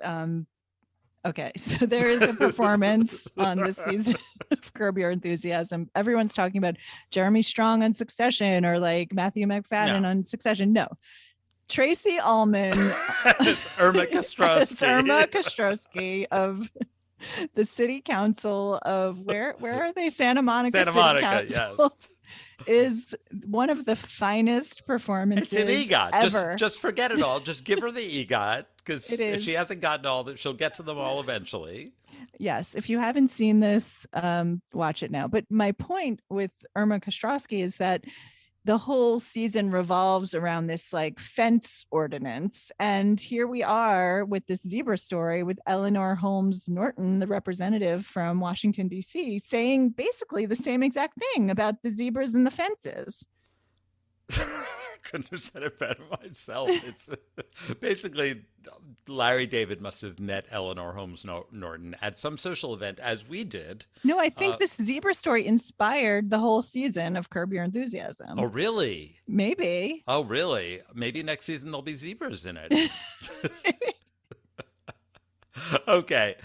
Okay, so there is a performance on this season of Curb Your Enthusiasm. Everyone's talking about Jeremy Strong on Succession or like Matthew McFadden on Succession. No, Tracy Ullman. It's Irma Kostrowski. It's Irma Kostrowski of the City Council of where are they? Santa Monica. Santa Monica, yes. Is one of the finest performances it's an EGOT. Ever. Just forget it all. Just give her the EGOT, because if she hasn't gotten all that, she'll get to them all eventually. Yes. If you haven't seen this, watch it now. But my point with Irma Kostrowski is that the whole season revolves around this like fence ordinance. And here we are with this zebra story with Eleanor Holmes Norton, the representative from Washington, D.C., saying basically the same exact thing about the zebras and the fences. Couldn't have said it better myself. It's basically Larry David must have met Eleanor Holmes Norton at some social event, as we did. No, I think this zebra story inspired the whole season of Curb Your Enthusiasm. Oh, really? Maybe. Oh, really? Maybe next season there'll be zebras in it. Okay.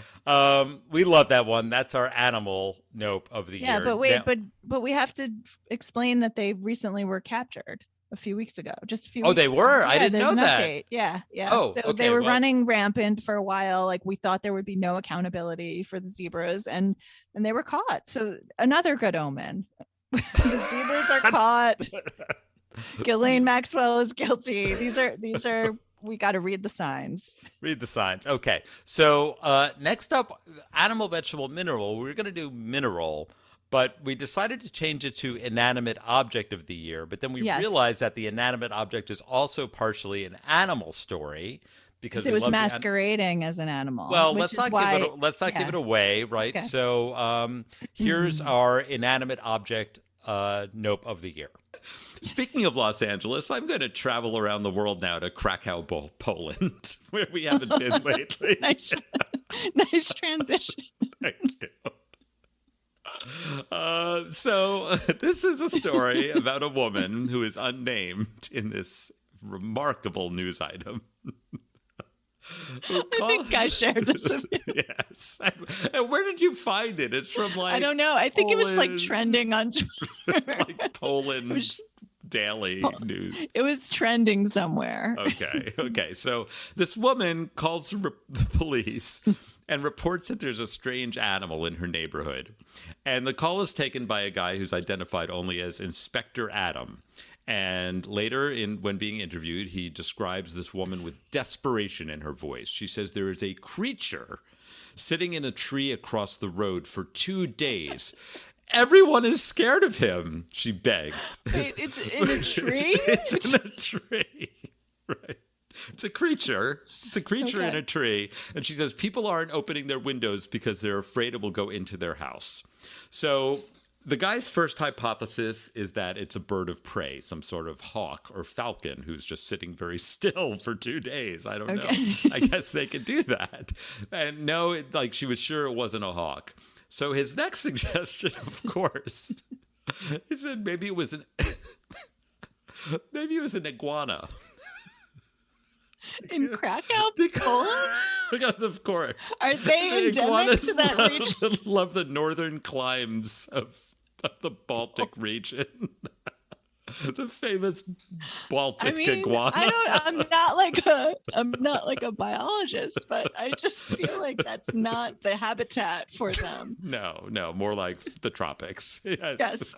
We love that one. That's our animal nope of the Yeah, year. but wait, Now- but we have to explain that they recently were captured a few weeks ago, just a few Oh, weeks they ago. were? I Yeah, didn't there's know an that. update. Yeah, yeah. Oh, So okay, they were well- running rampant for a while. Like we thought there would be no accountability for the zebras, and they were caught. So another good omen. The zebras are caught. Ghislaine Maxwell is guilty. These are we got to read the signs. Read the signs. Okay. So next up, animal, vegetable, mineral. We were going to do mineral, but we decided to change it to inanimate object of the year. But then we Yes. realized that the inanimate object is also partially an animal story because It we was love masquerading as an animal. Well, which let's is not why, give it. Let's not give yeah. it away, right? Okay. So here's our inanimate object nope of the year. Speaking of Los Angeles, I'm going to travel around the world now to Krakow, Poland, where we haven't been lately. nice, nice transition. Thank you. So this is a story about a woman who is unnamed in this remarkable news item. I think I shared this with you. Yes. And where did you find it? It's from like I don't know. I think it was like Poland. trending on Twitter. like Poland Daily News. It was trending somewhere. Okay. So this woman calls the police and reports that there's a strange animal in her neighborhood. And the call is taken by a guy who's identified only as Inspector Adam. And later, when being interviewed, he describes this woman with desperation in her voice. She says there is a creature sitting in a tree across the road for 2 days. Everyone is scared of him, she begs. Wait, it's in a tree? It's in a tree. Right. It's a creature. It's a creature in Okay. a tree. And she says people aren't opening their windows because they're afraid it will go into their house. So the guy's first hypothesis is that it's a bird of prey, some sort of hawk or falcon who's just sitting very still for 2 days. I don't Okay. know. I guess they could do that. And no, she was sure it wasn't a hawk. So his next suggestion, of course, he said maybe it was an iguana. In Krakow, Poland? Because of course. Are they endemic Iguanas to that region? love the northern climes of the Baltic region. The famous Baltic I mean, iguana. I'm not like a biologist, but I just feel like that's not the habitat for them. No, more like the tropics. Yes.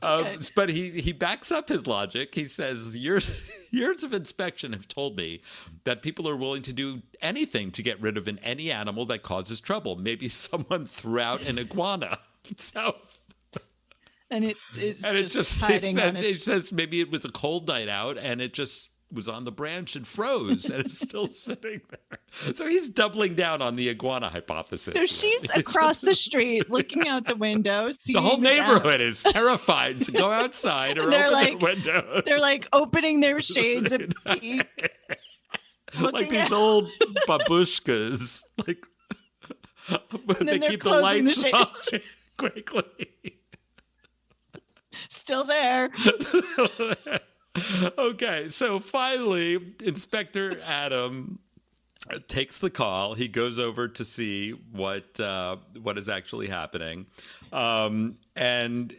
But he backs up his logic. He says years of inspection have told me that people are willing to do anything to get rid of any animal that causes trouble. Maybe someone threw out an iguana. So. And it's just hiding on it says maybe it was a cold night out and it just was on the branch and froze and it's still sitting there. So he's doubling down on the iguana hypothesis. So she's across the street looking out the window. The whole neighborhood is terrified to go outside or They're open like- their window. They're like opening their shades and peek. Like looking these at- old babushkas. Like but And they then they're keep the closing the lights shades. on quickly. Still there. Okay, so finally, Inspector Adam takes the call. He goes over to see what is actually happening, and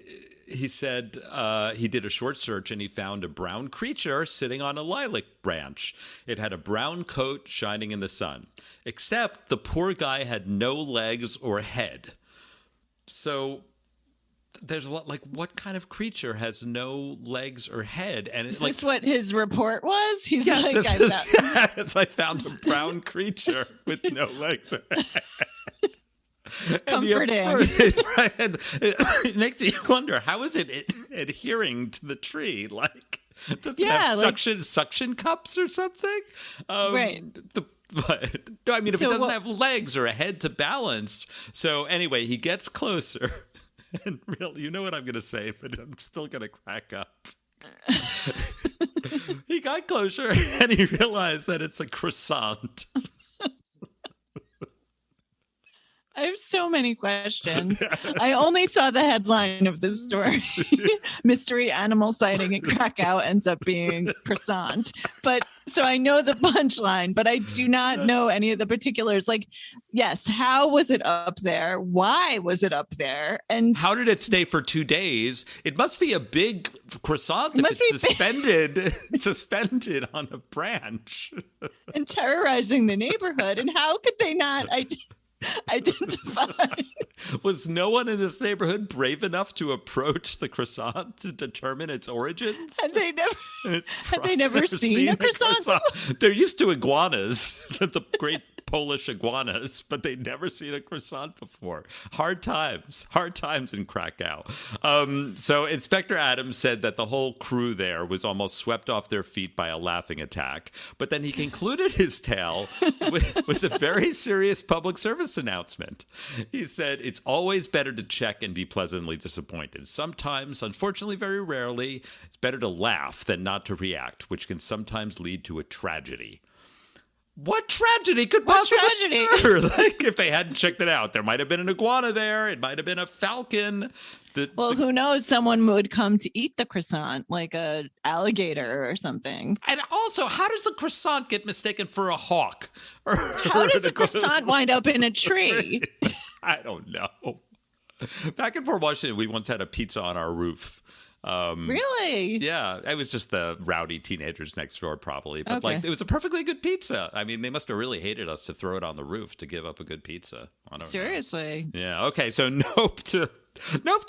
he said he did a short search and he found a brown creature sitting on a lilac branch. It had a brown coat shining in the sun, except the poor guy had no legs or head. So there's a lot like what kind of creature has no legs or head? And it's Is like this what his report was? He's yes, like, this I'm is, not- yes, I found a brown creature with no legs or head. Comforting. And it makes you wonder, how is it adhering to the tree? Like, does it have like- suction cups or something? Right. No, I mean, if it So doesn't what- have legs or a head to balance. So anyway, he gets closer. And really, you know what I'm going to say, but I'm still going to crack up. He got closer and he realized that it's a croissant. I have so many questions. I only saw the headline of this story. Mystery animal sighting in Krakow ends up being croissant. But so I know the punchline, but I do not know any of the particulars. Like, yes, how was it up there? Why was it up there? And how did it stay for 2 days? It must be a big croissant if it's suspended on a branch. And terrorizing the neighborhood. And how could they not identify? Was no one in this neighborhood brave enough to approach the croissant to determine its origins? Had they never seen a croissant? They're used to iguanas, the great Polish iguanas, but they'd never seen a croissant before. Hard times in Krakow. So Inspector Adams said that the whole crew there was almost swept off their feet by a laughing attack. But then he concluded his tale with a very serious public service announcement. He said, it's always better to check and be pleasantly disappointed. Sometimes, unfortunately, very rarely, it's better to laugh than not to react, which can sometimes lead to a tragedy. What tragedy could possibly occur? Like, if they hadn't checked it out, there might have been an iguana there. It might have been a falcon. Who knows? Someone would come to eat the croissant, like a alligator or something. And also, how does a croissant get mistaken for a hawk? How does a croissant wind up in a tree? I don't know. Back in Port Washington, we once had a pizza on our roof. Really? Yeah, it was just the rowdy teenagers next door, probably. But Okay. it was a perfectly good pizza. I mean, they must have really hated us to throw it on the roof to give up a good pizza. I don't Seriously. know. Yeah. Okay. So nope to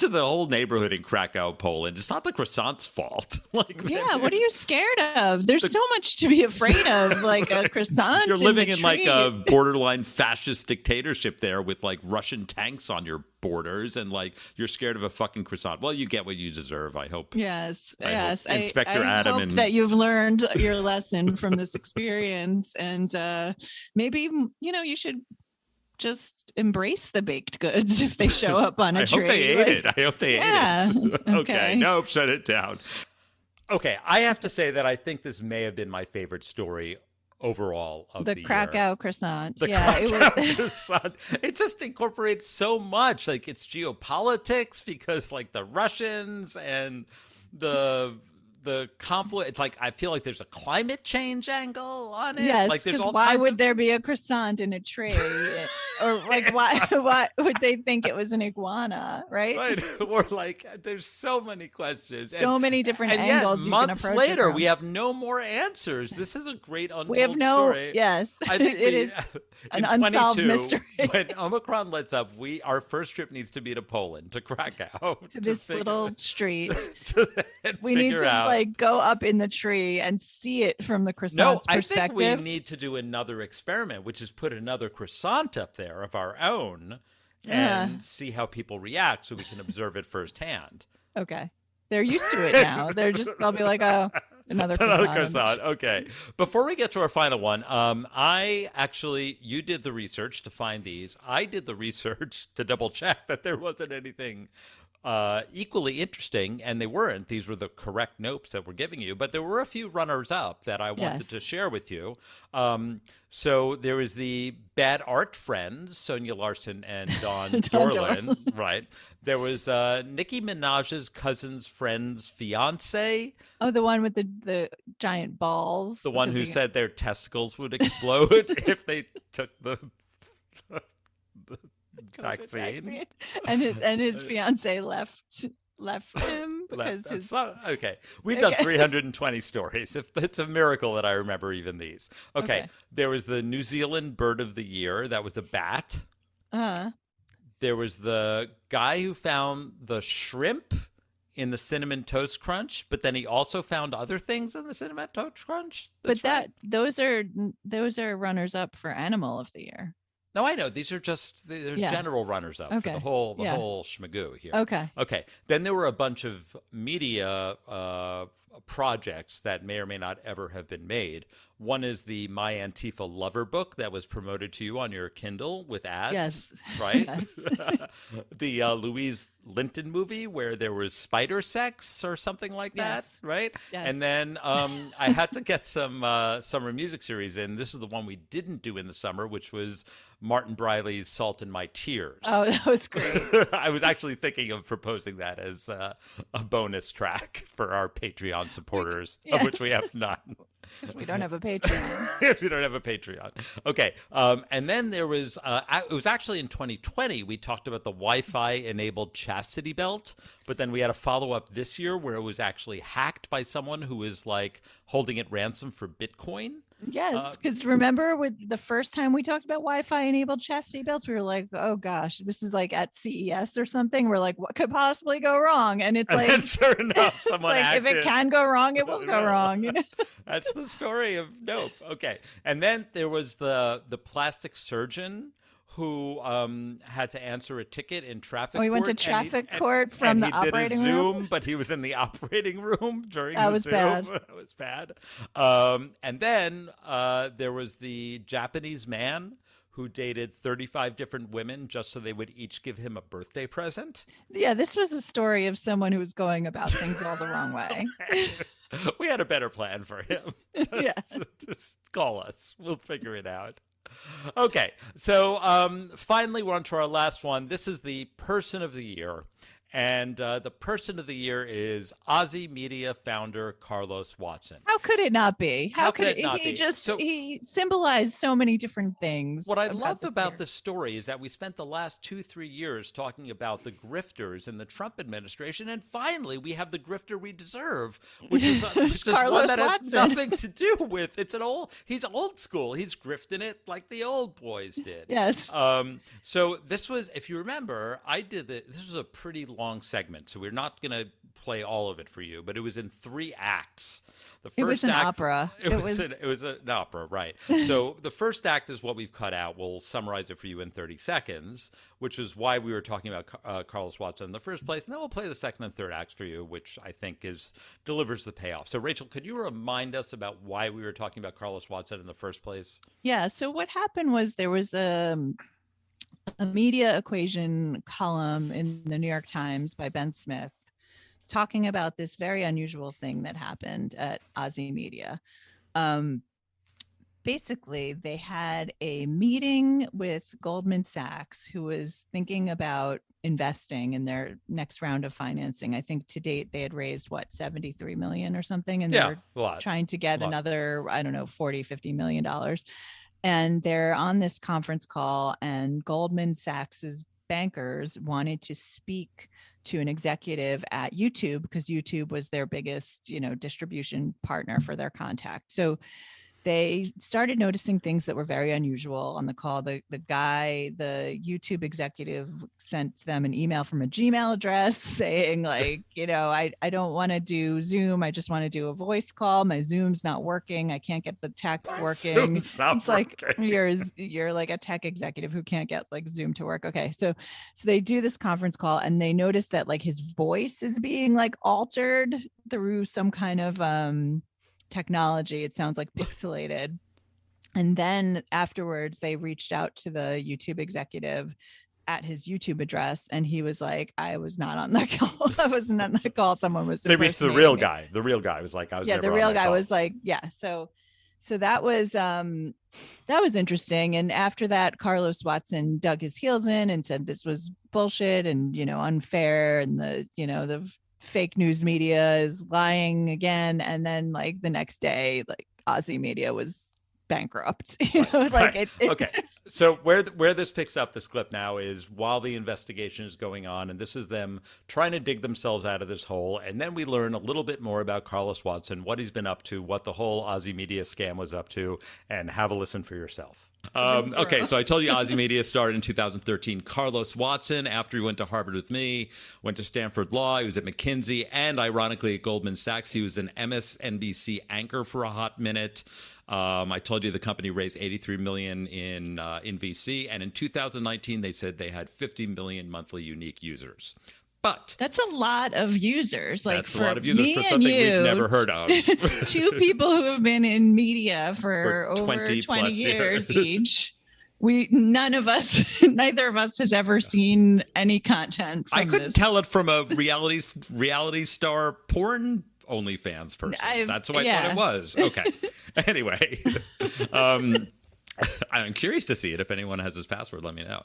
the whole neighborhood in Krakow, Poland. It's not the croissant's fault. What are you scared of? There's so much to be afraid of, like a croissant. You're living in like tree. a borderline fascist dictatorship there with like Russian tanks on your borders, and like you're scared of a fucking croissant. Well, you get what you deserve, I hope. Yes. Inspector Adam hope that you've learned your lesson from this experience, and maybe you should just embrace the baked goods if they show up on a tree. I hope they ate it. I hope they ate it. Okay. Nope. Shut it down. Okay. I have to say that I think this may have been my favorite story overall of the Krakow year. Croissant. Croissant. It just incorporates so much. Like, it's geopolitics because like the Russians and the conflict. It's like I feel like there's a climate change angle on it. Yes, like there's all why would there be a croissant in a tree? Or like why would they think it was an iguana, right? Right. Or like there's so many questions. So many different angles you can approach. Months later, we have no more answers. This is a great untold story. Yes. I think it is an unsolved mystery. When Omicron lets up, our first trip needs to be to Poland, to Krakow. To this little street. We need to go up in the tree and see it from the croissant's perspective. I think we need to do another experiment, which is put another croissant up there of our own and see how people react so we can observe it firsthand. Okay. They're used to it now. They'll be like, oh, another croissant. Okay. Before we get to our final one, you did the research to find these. I did the research to double check that there wasn't anything equally interesting, and they weren't. These were the correct notes that we're giving you, but there were a few runners-up that I wanted to share with you. So there was the Bad Art Friends, Sonia Larson and Dawn Dorland, right? There was Nicki Minaj's cousin's friend's fiance. Oh, the one with the giant balls. The one who said their testicles would explode if they took the vaccine. And his fiance left him because okay. We've done 320 stories. It's a miracle that I remember even these. Okay. There was the New Zealand bird of the year. That was a bat. There was the guy who found the shrimp in the Cinnamon Toast Crunch, but then he also found other things in the Cinnamon Toast Crunch. Those are runners up for Animal of the Year. No, I know. These are just general runners-up for the whole schmagoo here. Okay. Then there were a bunch of media projects that may or may not ever have been made. One is the My Antifa Lover book that was promoted to you on your Kindle with ads, Yes. right? Yes. The Louise Linton movie where there was spider sex or something like that, Yes. right? Yes. And then I had to get some summer music series in. This is the one we didn't do in the summer, which was Martin Briley's Salt in My Tears. Oh, that was great. I was actually thinking of proposing that as a bonus track for our Patreon supporters, of which we have none. We don't have a Patreon. Yes, we don't have a Patreon. Okay. And then there was, it was actually in 2020, we talked about the Wi-Fi enabled chastity belt, but then we had a follow-up this year where it was actually hacked by someone who was like holding it ransom for Bitcoin. Yes, because remember with the first time we talked about Wi-Fi enabled chastity belts, we were like, oh gosh, this is like at CES or something. We're like, what could possibly go wrong? And it's like, and sure enough, someone like, hacked if it can go wrong, it will go wrong. You know? That's the story of Nope. Okay. And then there was the plastic surgeon who had to answer a ticket in traffic court. We went to traffic court from the operating room. He did a Zoom, but he was in the operating room during That the was Zoom. bad. That was bad. And then there was the Japanese man who dated 35 different women just so they would each give him a birthday present. Yeah, this was a story of someone who was going about things all the wrong way. We had a better plan for him. Yes. Just call us. We'll figure it out. Okay, so finally we're on to our last one. This is the Person of the Year. And the Person of the Year is Aussie Media founder Carlos Watson. How could it not be? How could it not he be? Just So- he symbolized so many different things. What I love this about year. this story is that we spent the last 2-3 years talking about the grifters in the Trump administration, and finally we have the grifter we deserve, which is Carlos one that has Watson. nothing to do with. He's old school. He's grifting it like the old boys did. Yes. So this was, if you remember, this was a pretty long segment, so we're not going to play all of it for you, but it was in 3 acts. The first It was an act, opera. It was an opera, right? So the first act is what we've cut out. We'll summarize it for you in 30 seconds, which is why we were talking about Carlos Watson in the first place, and then we'll play the second and third acts for you, which I think delivers the payoff. So Rachel, could you remind us about why we were talking about Carlos Watson in the first place? Yeah. So what happened was there was a media equation column in the New York Times by Ben Smith talking about this very unusual thing that happened at Aussie Media. Basically, they had a meeting with Goldman Sachs, who was thinking about investing in their next round of financing. I think to date they had raised 73 million or something, and Yeah, they're trying to get another, I don't know, 40-50 million dollars. And they're on this conference call, and Goldman Sachs's bankers wanted to speak to an executive at YouTube because YouTube was their biggest, distribution partner for their contact. So they started noticing things that were very unusual on the call. The YouTube executive sent them an email from a Gmail address saying I don't want to do Zoom. I just want to do a voice call. My Zoom's not working. I can't get the tech working. It's like you're like a tech executive who can't get like Zoom to work. Okay. So they do this conference call and they notice that like his voice is being like altered through some kind of, technology. It sounds like pixelated. And then afterwards they reached out to the YouTube executive at his YouTube address, and he was like, I was not on that call. I wasn't on that call. Someone was They reached the real guy. The real guy was like, I was never the on real that guy call. was like, yeah. So that was interesting. And after that, Carlos Watson dug his heels in and said this was bullshit and unfair, and the fake news media is lying again. And then like the next day, like Aussie Media was bankrupt. Okay. So where this picks up, this clip now, is while the investigation is going on, and this is them trying to dig themselves out of this hole. And then we learn a little bit more about Carlos Watson, what he's been up to, what the whole Aussie Media scam was up to, and have a listen for yourself. Okay, so I told you Aussie Media started in 2013. Carlos Watson, after he went to Harvard with me, went to Stanford Law. He was at McKinsey and, ironically, at Goldman Sachs. He was an MSNBC anchor for a hot minute. I told you the company raised $83 million in VC, and in 2019 they said they had 50 million monthly unique users. But that's a lot of users. Like, that's a for lot of users me for and something you, we've never heard of. two people who have been in media for over 20 20 plus years each. Neither of us has ever seen any content from I couldn't this. tell it from a reality star porn OnlyFans person. That's who I thought it was. Okay. Anyway, I'm curious to see it. If anyone has his password, let me know.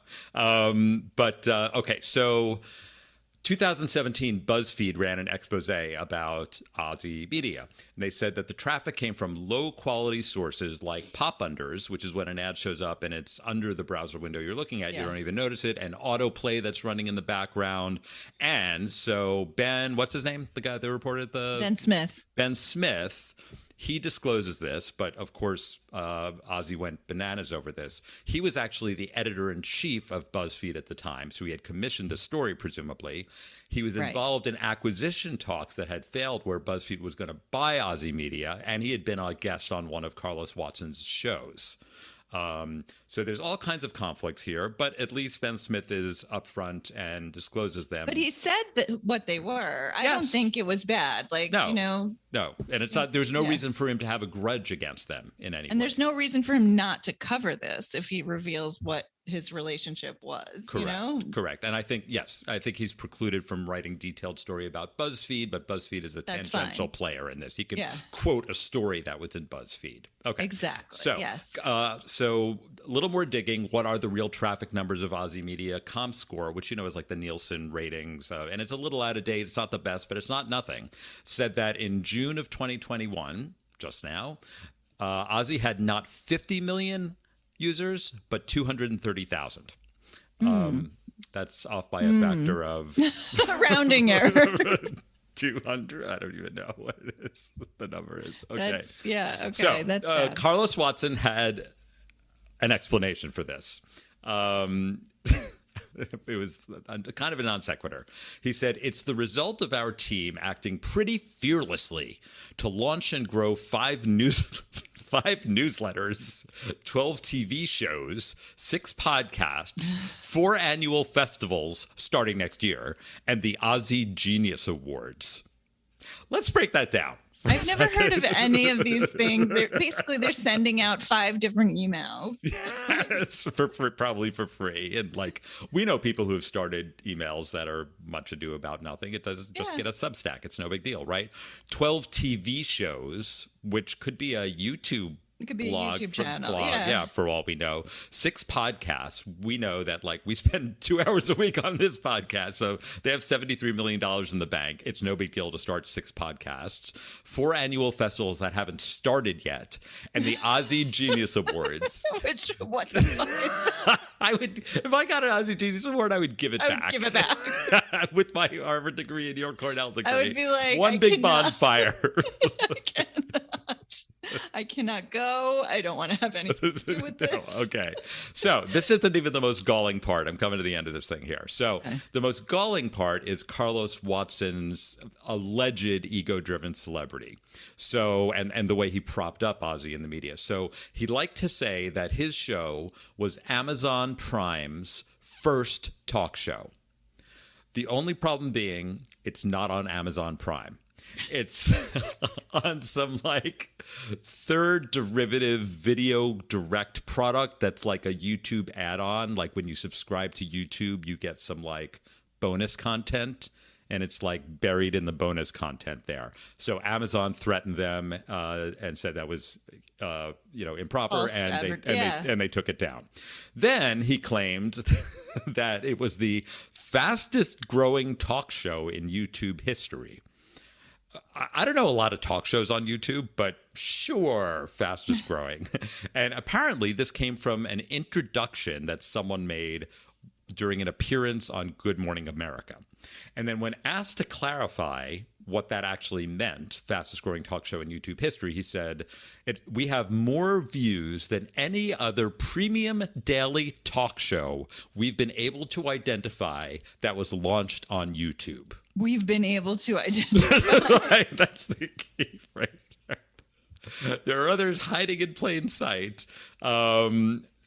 Okay, so 2017, BuzzFeed ran an expose about Aussie media. And they said that the traffic came from low-quality sources like pop-unders, which is when an ad shows up and it's under the browser window you're looking at. You don't even notice it, and autoplay that's running in the background. And so Ben, what's his name? The guy that reported Ben Smith. Ben Smith. He discloses this, but of course, Ozzy went bananas over this. He was actually the editor-in-chief of BuzzFeed at the time, so he had commissioned the story, presumably. He was involved in acquisition talks that had failed where BuzzFeed was going to buy Ozzy Media, and he had been a guest on one of Carlos Watson's shows. So there's all kinds of conflicts here, but at least Ben Smith is upfront and discloses them. But he said that what they were. I don't think it was bad. No, and it's not. There's no reason for him to have a grudge against them in any way. And there's no reason for him not to cover this if he reveals what his relationship was. Correct. And I think he's precluded from writing detailed story about BuzzFeed, but BuzzFeed is a tangential player in this. He can quote a story that was in BuzzFeed. Okay. Exactly. So, yes. So a little more digging. What are the real traffic numbers of Aussie Media? ComScore, which is like the Nielsen ratings, and it's a little out of date. It's not the best, but it's not nothing. Said that in June of 2021, just now, Aussie had not 50 million users, but 230,000. That's off by a factor of rounding error. 200. I don't even know what it is. The number is okay. So that's bad. Carlos Watson had an explanation for this. It was kind of a non sequitur. He said, "It's the result of our team acting pretty fearlessly to launch and grow 5 newsletters, 12 TV shows, 6 podcasts, 4 annual festivals starting next year, and the Aussie Genius Awards." Let's break that down. I've never heard of any of these things. They're sending out 5 different emails. Yes, probably for free. And we know people who have started emails that are much ado about nothing. It does just get a Substack. It's no big deal, right? 12 TV shows, which could be a YouTube It could be blog, a YouTube channel. For all we know. 6 podcasts. We know that we spend 2 hours a week on this podcast. So they have $73 million in the bank. It's no big deal to start 6 podcasts. 4 annual festivals that haven't started yet. And the Aussie Genius Awards. What the fuck is that? If I got an Aussie Genius Award, I would give it back. Give it back. With my Harvard degree and your Cornell degree. I would be like, one big bonfire. I cannot go. I don't want to have anything to do with this. Okay. So this isn't even the most galling part. I'm coming to the end of this thing here. So the most galling part is Carlos Watson's alleged ego-driven celebrity. So, and the way he propped up Ozzy in the media. So he liked to say that his show was Amazon Prime's first talk show. The only problem being it's not on Amazon Prime. It's on some third derivative video direct product that's like a YouTube add-on. Like when you subscribe to YouTube, you get some bonus content, and it's buried in the bonus content there. So Amazon threatened them and said that was improper, and they took it down. Then he claimed that it was the fastest growing talk show in YouTube history. I don't know a lot of talk shows on YouTube, but sure, fastest growing. And apparently this came from an introduction that someone made during an appearance on Good Morning America. And then when asked to clarify what that actually meant, fastest growing talk show in YouTube history, he said, "We have more views than any other premium daily talk show we've been able to identify that was launched on YouTube." We've been able to identify. Right, that's the key right there. There are others hiding in plain sight.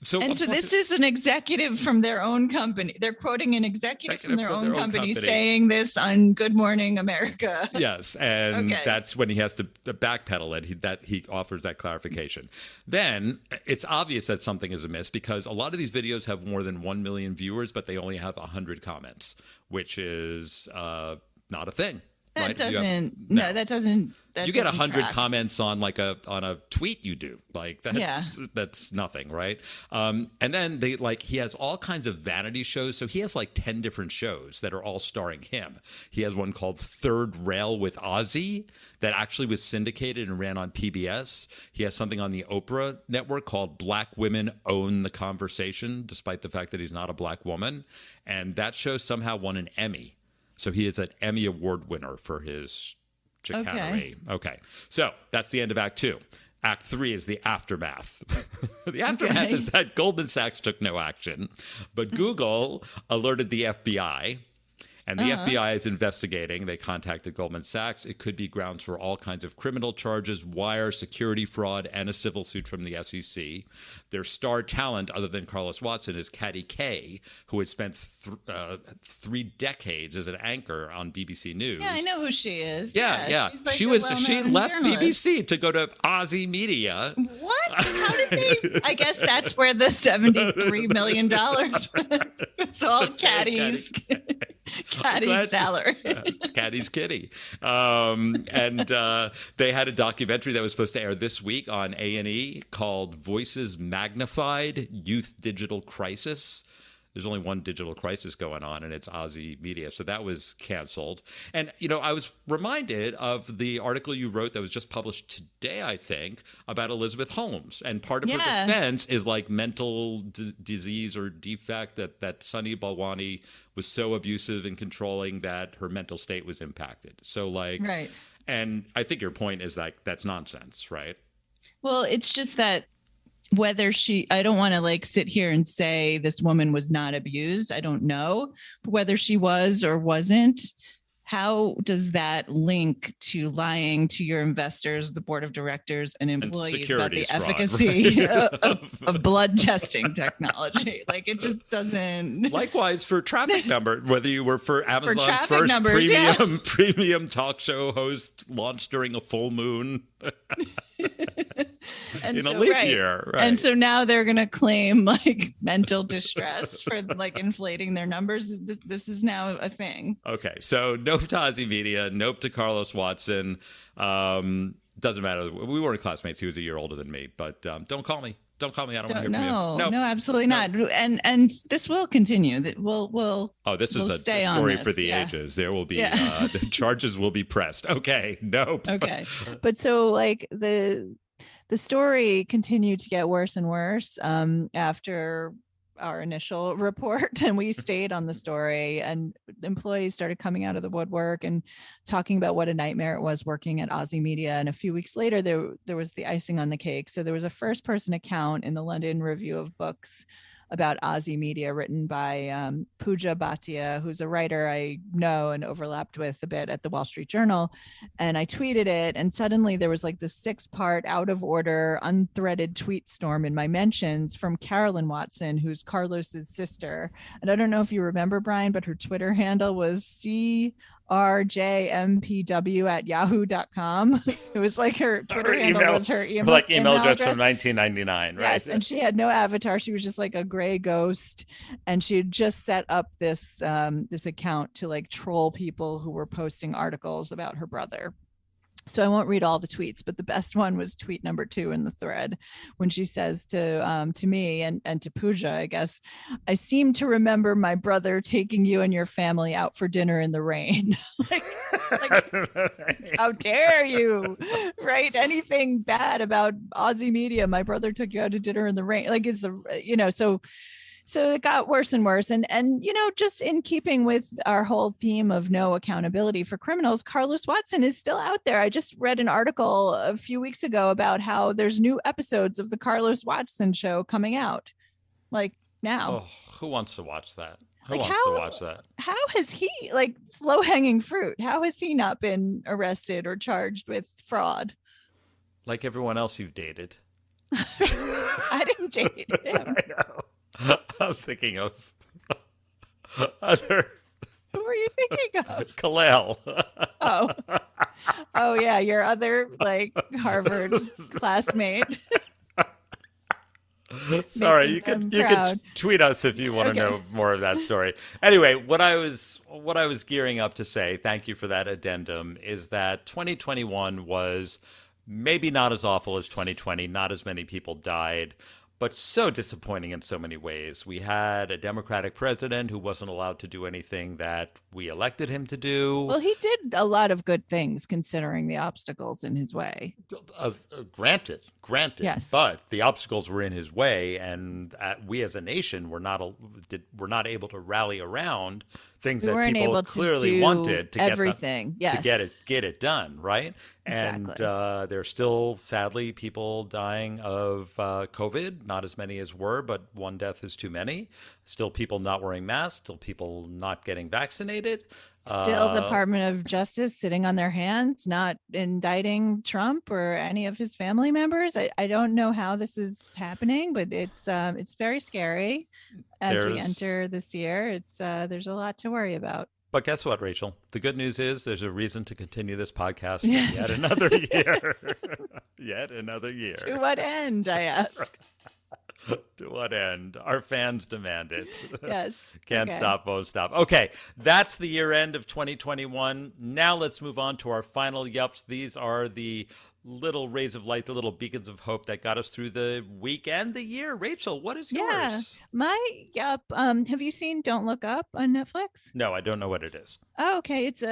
So this is an executive from their own company. They're quoting an executive from their own company saying this on Good Morning America. Yes, and that's when he has to backpedal it. He offers that clarification. Then it's obvious that something is amiss because a lot of these videos have more than 1 million viewers, but they only have 100 comments, which is not a thing. That right? doesn't. That doesn't. You get 100 comments on on a tweet you do. Like that's nothing, right? And then he has all kinds of vanity shows. So he has like 10 different shows that are all starring him. He has one called Third Rail with Ozzy that actually was syndicated and ran on PBS. He has something on the Oprah network called Black Women Own the Conversation, despite the fact that he's not a black woman. And that show somehow won an Emmy. So he is an Emmy Award winner for his chicanery. Okay. So that's the end of Act 2. Act 3 is the aftermath. The aftermath is that Goldman Sachs took no action, but Google alerted the FBI. And the FBI is investigating. They contacted Goldman Sachs. It could be grounds for all kinds of criminal charges, wire, security fraud, and a civil suit from the SEC. Their star talent, other than Carlos Watson, is Katty Kay, who had spent 3 decades as an anchor on BBC News. Yeah, I know who she is. Yeah. She's like she left journalist. BBC to go to Aussie Media. What? How did they? I guess that's where the $73 million went. It's all Katty's salary. It's Katty's kitty. And they had a documentary that was supposed to air this week on A&E called Voices Magnified, Youth Digital Crisis. There's only one digital crisis going on, and it's Aussie Media. So that was canceled. And, I was reminded of the article you wrote that was just published today, I think, about Elizabeth Holmes. And part of her defense is like mental disease or defect that Sunny Balwani was so abusive and controlling that her mental state was impacted. So right. And I think your point is that's nonsense, right? Well, it's just that I don't want to sit here and say this woman was not abused. I don't know whether she was or wasn't. How does that link to lying to your investors, the board of directors, and employees about the efficacy of blood testing technology? It just doesn't. Likewise for traffic number, whether you were for Amazon's first premium talk show host launched during a full moon. In a leap year, right? And so now they're going to claim mental distress for inflating their numbers. This is now a thing. Okay, so nope to Aussie Media, nope to Carlos Watson. Doesn't matter. We weren't classmates. He was a year older than me, but don't call me. Don't call me. I don't want to hear from you. No, absolutely not. And this will continue. That we'll. Oh, this is a story for the ages. There will be the charges will be pressed. Okay, nope. Okay, but so the story continued to get worse and worse after our initial report, and we stayed on the story, and employees started coming out of the woodwork and talking about what a nightmare it was working at Aussie Media. And a few weeks later, there was the icing on the cake. So there was a first person account in the London Review of Books about Aussie Media, written by Pooja Bhatia, who's a writer I know and overlapped with a bit at the Wall Street Journal. And I tweeted it, and suddenly there was this 6-part out of order, unthreaded tweet storm in my mentions from Carolyn Watson, who's Carlos's sister. And I don't know if you remember, Brian, but her Twitter handle was CRJMPW@yahoo.com. It was her Twitter handle was her email address from 1999, right? Yes, and she had no avatar. She was just a gray ghost, and she had just set up this account to troll people who were posting articles about her brother. So I won't read all the tweets, but the best one was tweet number 2 in the thread, when she says to me and to Pooja, I guess, "I seem to remember my brother taking you and your family out for dinner in the rain." How dare you write anything bad about Aussie Media? My brother took you out to dinner in the rain. So it got worse and worse. And just in keeping with our whole theme of no accountability for criminals, Carlos Watson is still out there. I just read an article a few weeks ago about how there's new episodes of the Carlos Watson show coming out now. Oh, who wants to watch that? Who wants to watch that? How has he, it's low-hanging fruit, how has he not been arrested or charged with fraud? Like everyone else you've dated. I didn't date him. I know. I'm thinking of other Who were you thinking of? Kalel. Oh. Oh yeah, your other like Harvard classmate. Sorry, Making you can them proud. tweet us if you want to Okay. know more of that story. Anyway, what I was gearing up to say, thank you for that addendum, is that 2021 was maybe not as awful as 2020. Not as many people died, but so disappointing in so many ways. We had a Democratic president who wasn't allowed to do anything that we elected him to do. Well, he did a lot of good things considering the obstacles in his way. Granted, Yes. but the obstacles were in his way, and we as a nation were not able to rally around things We that weren't people able to clearly do wanted to everything. get Yes. to get it done, right? Exactly. And there's still sadly people dying of COVID. Not as many as were, but one death is too many. Still people not wearing masks. Still people not getting vaccinated. Still, the Department of Justice sitting on their hands, not indicting Trump or any of his family members. I don't know how this is happening, but it's very scary as we enter this year. It's there's a lot to worry about. But guess what, Rachel? The good news is there's a reason to continue this podcast for Yes. yet another year. Yet another year. To what end, I ask? To what end? Our fans demand it. Yes. Can't Okay. stop, won't stop. Okay, that's the year end of 2021. Now let's move on to our final yups. These are the little rays of light, the little beacons of hope that got us through the week and the year. Rachel, what is Yeah. yours? Yup. Have you seen Don't Look Up on Netflix? No, I don't know what it is. Oh, okay. It's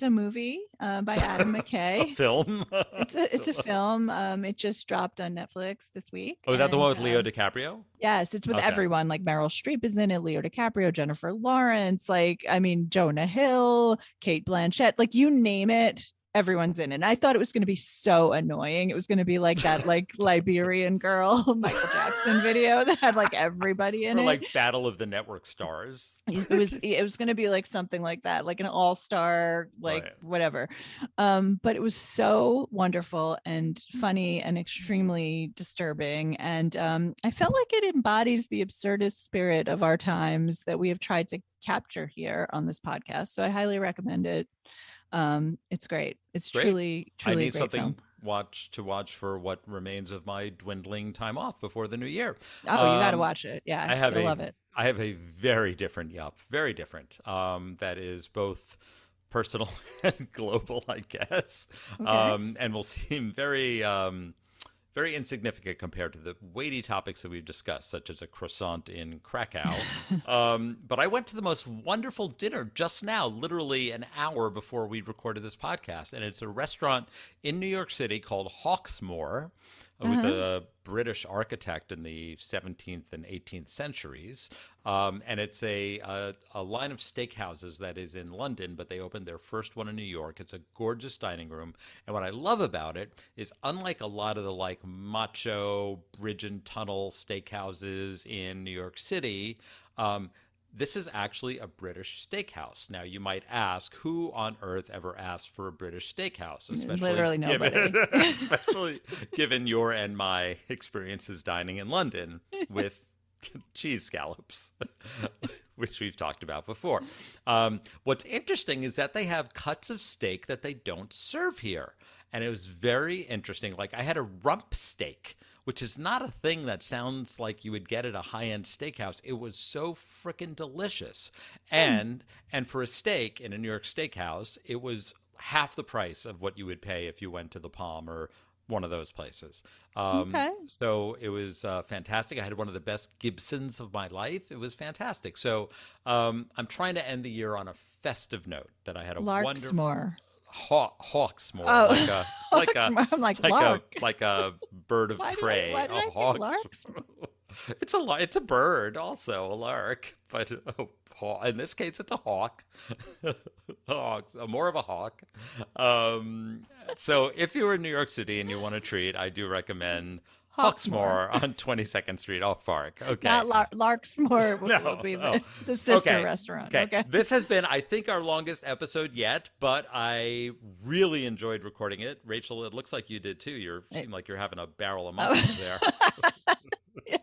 a movie by Adam A McKay. film? It's a film. It just dropped on Netflix this week. Oh, is that the one with and, Leo DiCaprio? Yes, it's with Okay. everyone. Like Meryl Streep is in it, Leo DiCaprio, Jennifer Lawrence, Jonah Hill, Kate Blanchett, like you name it, everyone's in it. And I thought it was going to be so annoying. It was going to be like that Liberian girl Michael Jackson video that had like everybody in Or it. like Battle of the Network Stars? It was going to be like something like that, like an all-star, Right. whatever. But it was so wonderful and funny and extremely disturbing. And I felt like it embodies the absurdist spirit of our times that we have tried to capture here on this podcast. So I highly recommend it. It's great. It's Great. truly I need a great something film. to watch for what remains of my dwindling time off before the new year. Oh, you got to watch it. Yeah, you'll love it. I have a very different yup, very different. That is both personal and global, I guess, Okay. and will seem very insignificant compared to the weighty topics that we've discussed, such as a croissant in Krakow. But I went to the most wonderful dinner just now, literally an hour before we recorded this podcast. And it's a restaurant in New York City called Hawksmoor. It was a British architect in the 17th and 18th centuries. And it's a line of steakhouses that is in London, but they opened their first one in New York. It's a gorgeous dining room. And what I love about it is, unlike a lot of the like macho bridge and tunnel steakhouses in New York City, this is actually a British steakhouse. Now, you might ask, who on earth ever asked for a British steakhouse? Literally nobody. Especially given your and my experiences dining in London with cheese scallops, which we've talked about before. What's interesting is that they have cuts of steak that they don't serve here. And it was very interesting. Like, I had a rump steak, which is not a thing that sounds like you would get at a high-end steakhouse. It was so freaking delicious. And for a steak in a New York steakhouse, it was half the price of what you would pay if you went to the Palm or one of those places. Okay. So it was fantastic. I had one of the best Gibsons of my life. It was fantastic. So I'm trying to end the year on a festive note, that I had a wonderful... Larksmoor. Hawksmoor, Oh, Hawksmoor, I'm like lark. like a bird of Why did I- prey. why did I A think hawk. larks? It's a bird, also a lark, but in this case, it's a hawk. More of a hawk. So if you're in New York City and you want a treat, I do recommend Hawksmoor on 22nd Street off Park. Okay. Not Larksmoor will be the sister restaurant. Okay. This has been, I think, our longest episode yet, but I really enjoyed recording it. Rachel, it looks like you did too. You seem like you're having a barrel of muffins there. Yeah.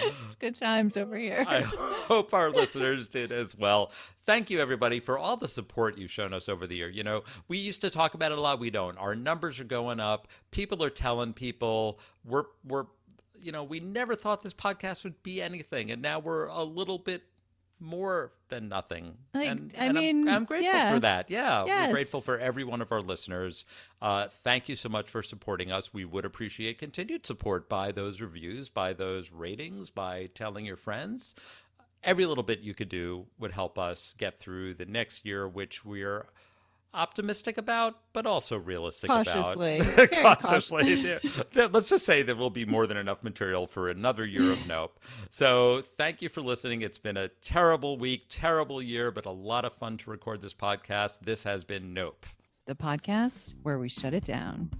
It's good times over here. I hope our listeners did as well. Thank you, everybody, for all the support you've shown us over the year. You know, we used to talk about it a lot. We don't. Our numbers are going up. People are telling people we're we never thought this podcast would be anything, and now we're a little bit more than nothing. I'm grateful for that. Yeah, yes. We're grateful for every one of our listeners. Thank you so much for supporting us. We would appreciate continued support by those reviews, by those ratings, by telling your friends. Every little bit you could do would help us get through the next year, which we're optimistic about, but also realistic cautiously. about. Cautiously. Let's just say there will be more than enough material for another year of Nope. So thank you for listening. It's been a terrible week, terrible year, but a lot of fun to record this podcast. This has been Nope, the podcast where we shut it down.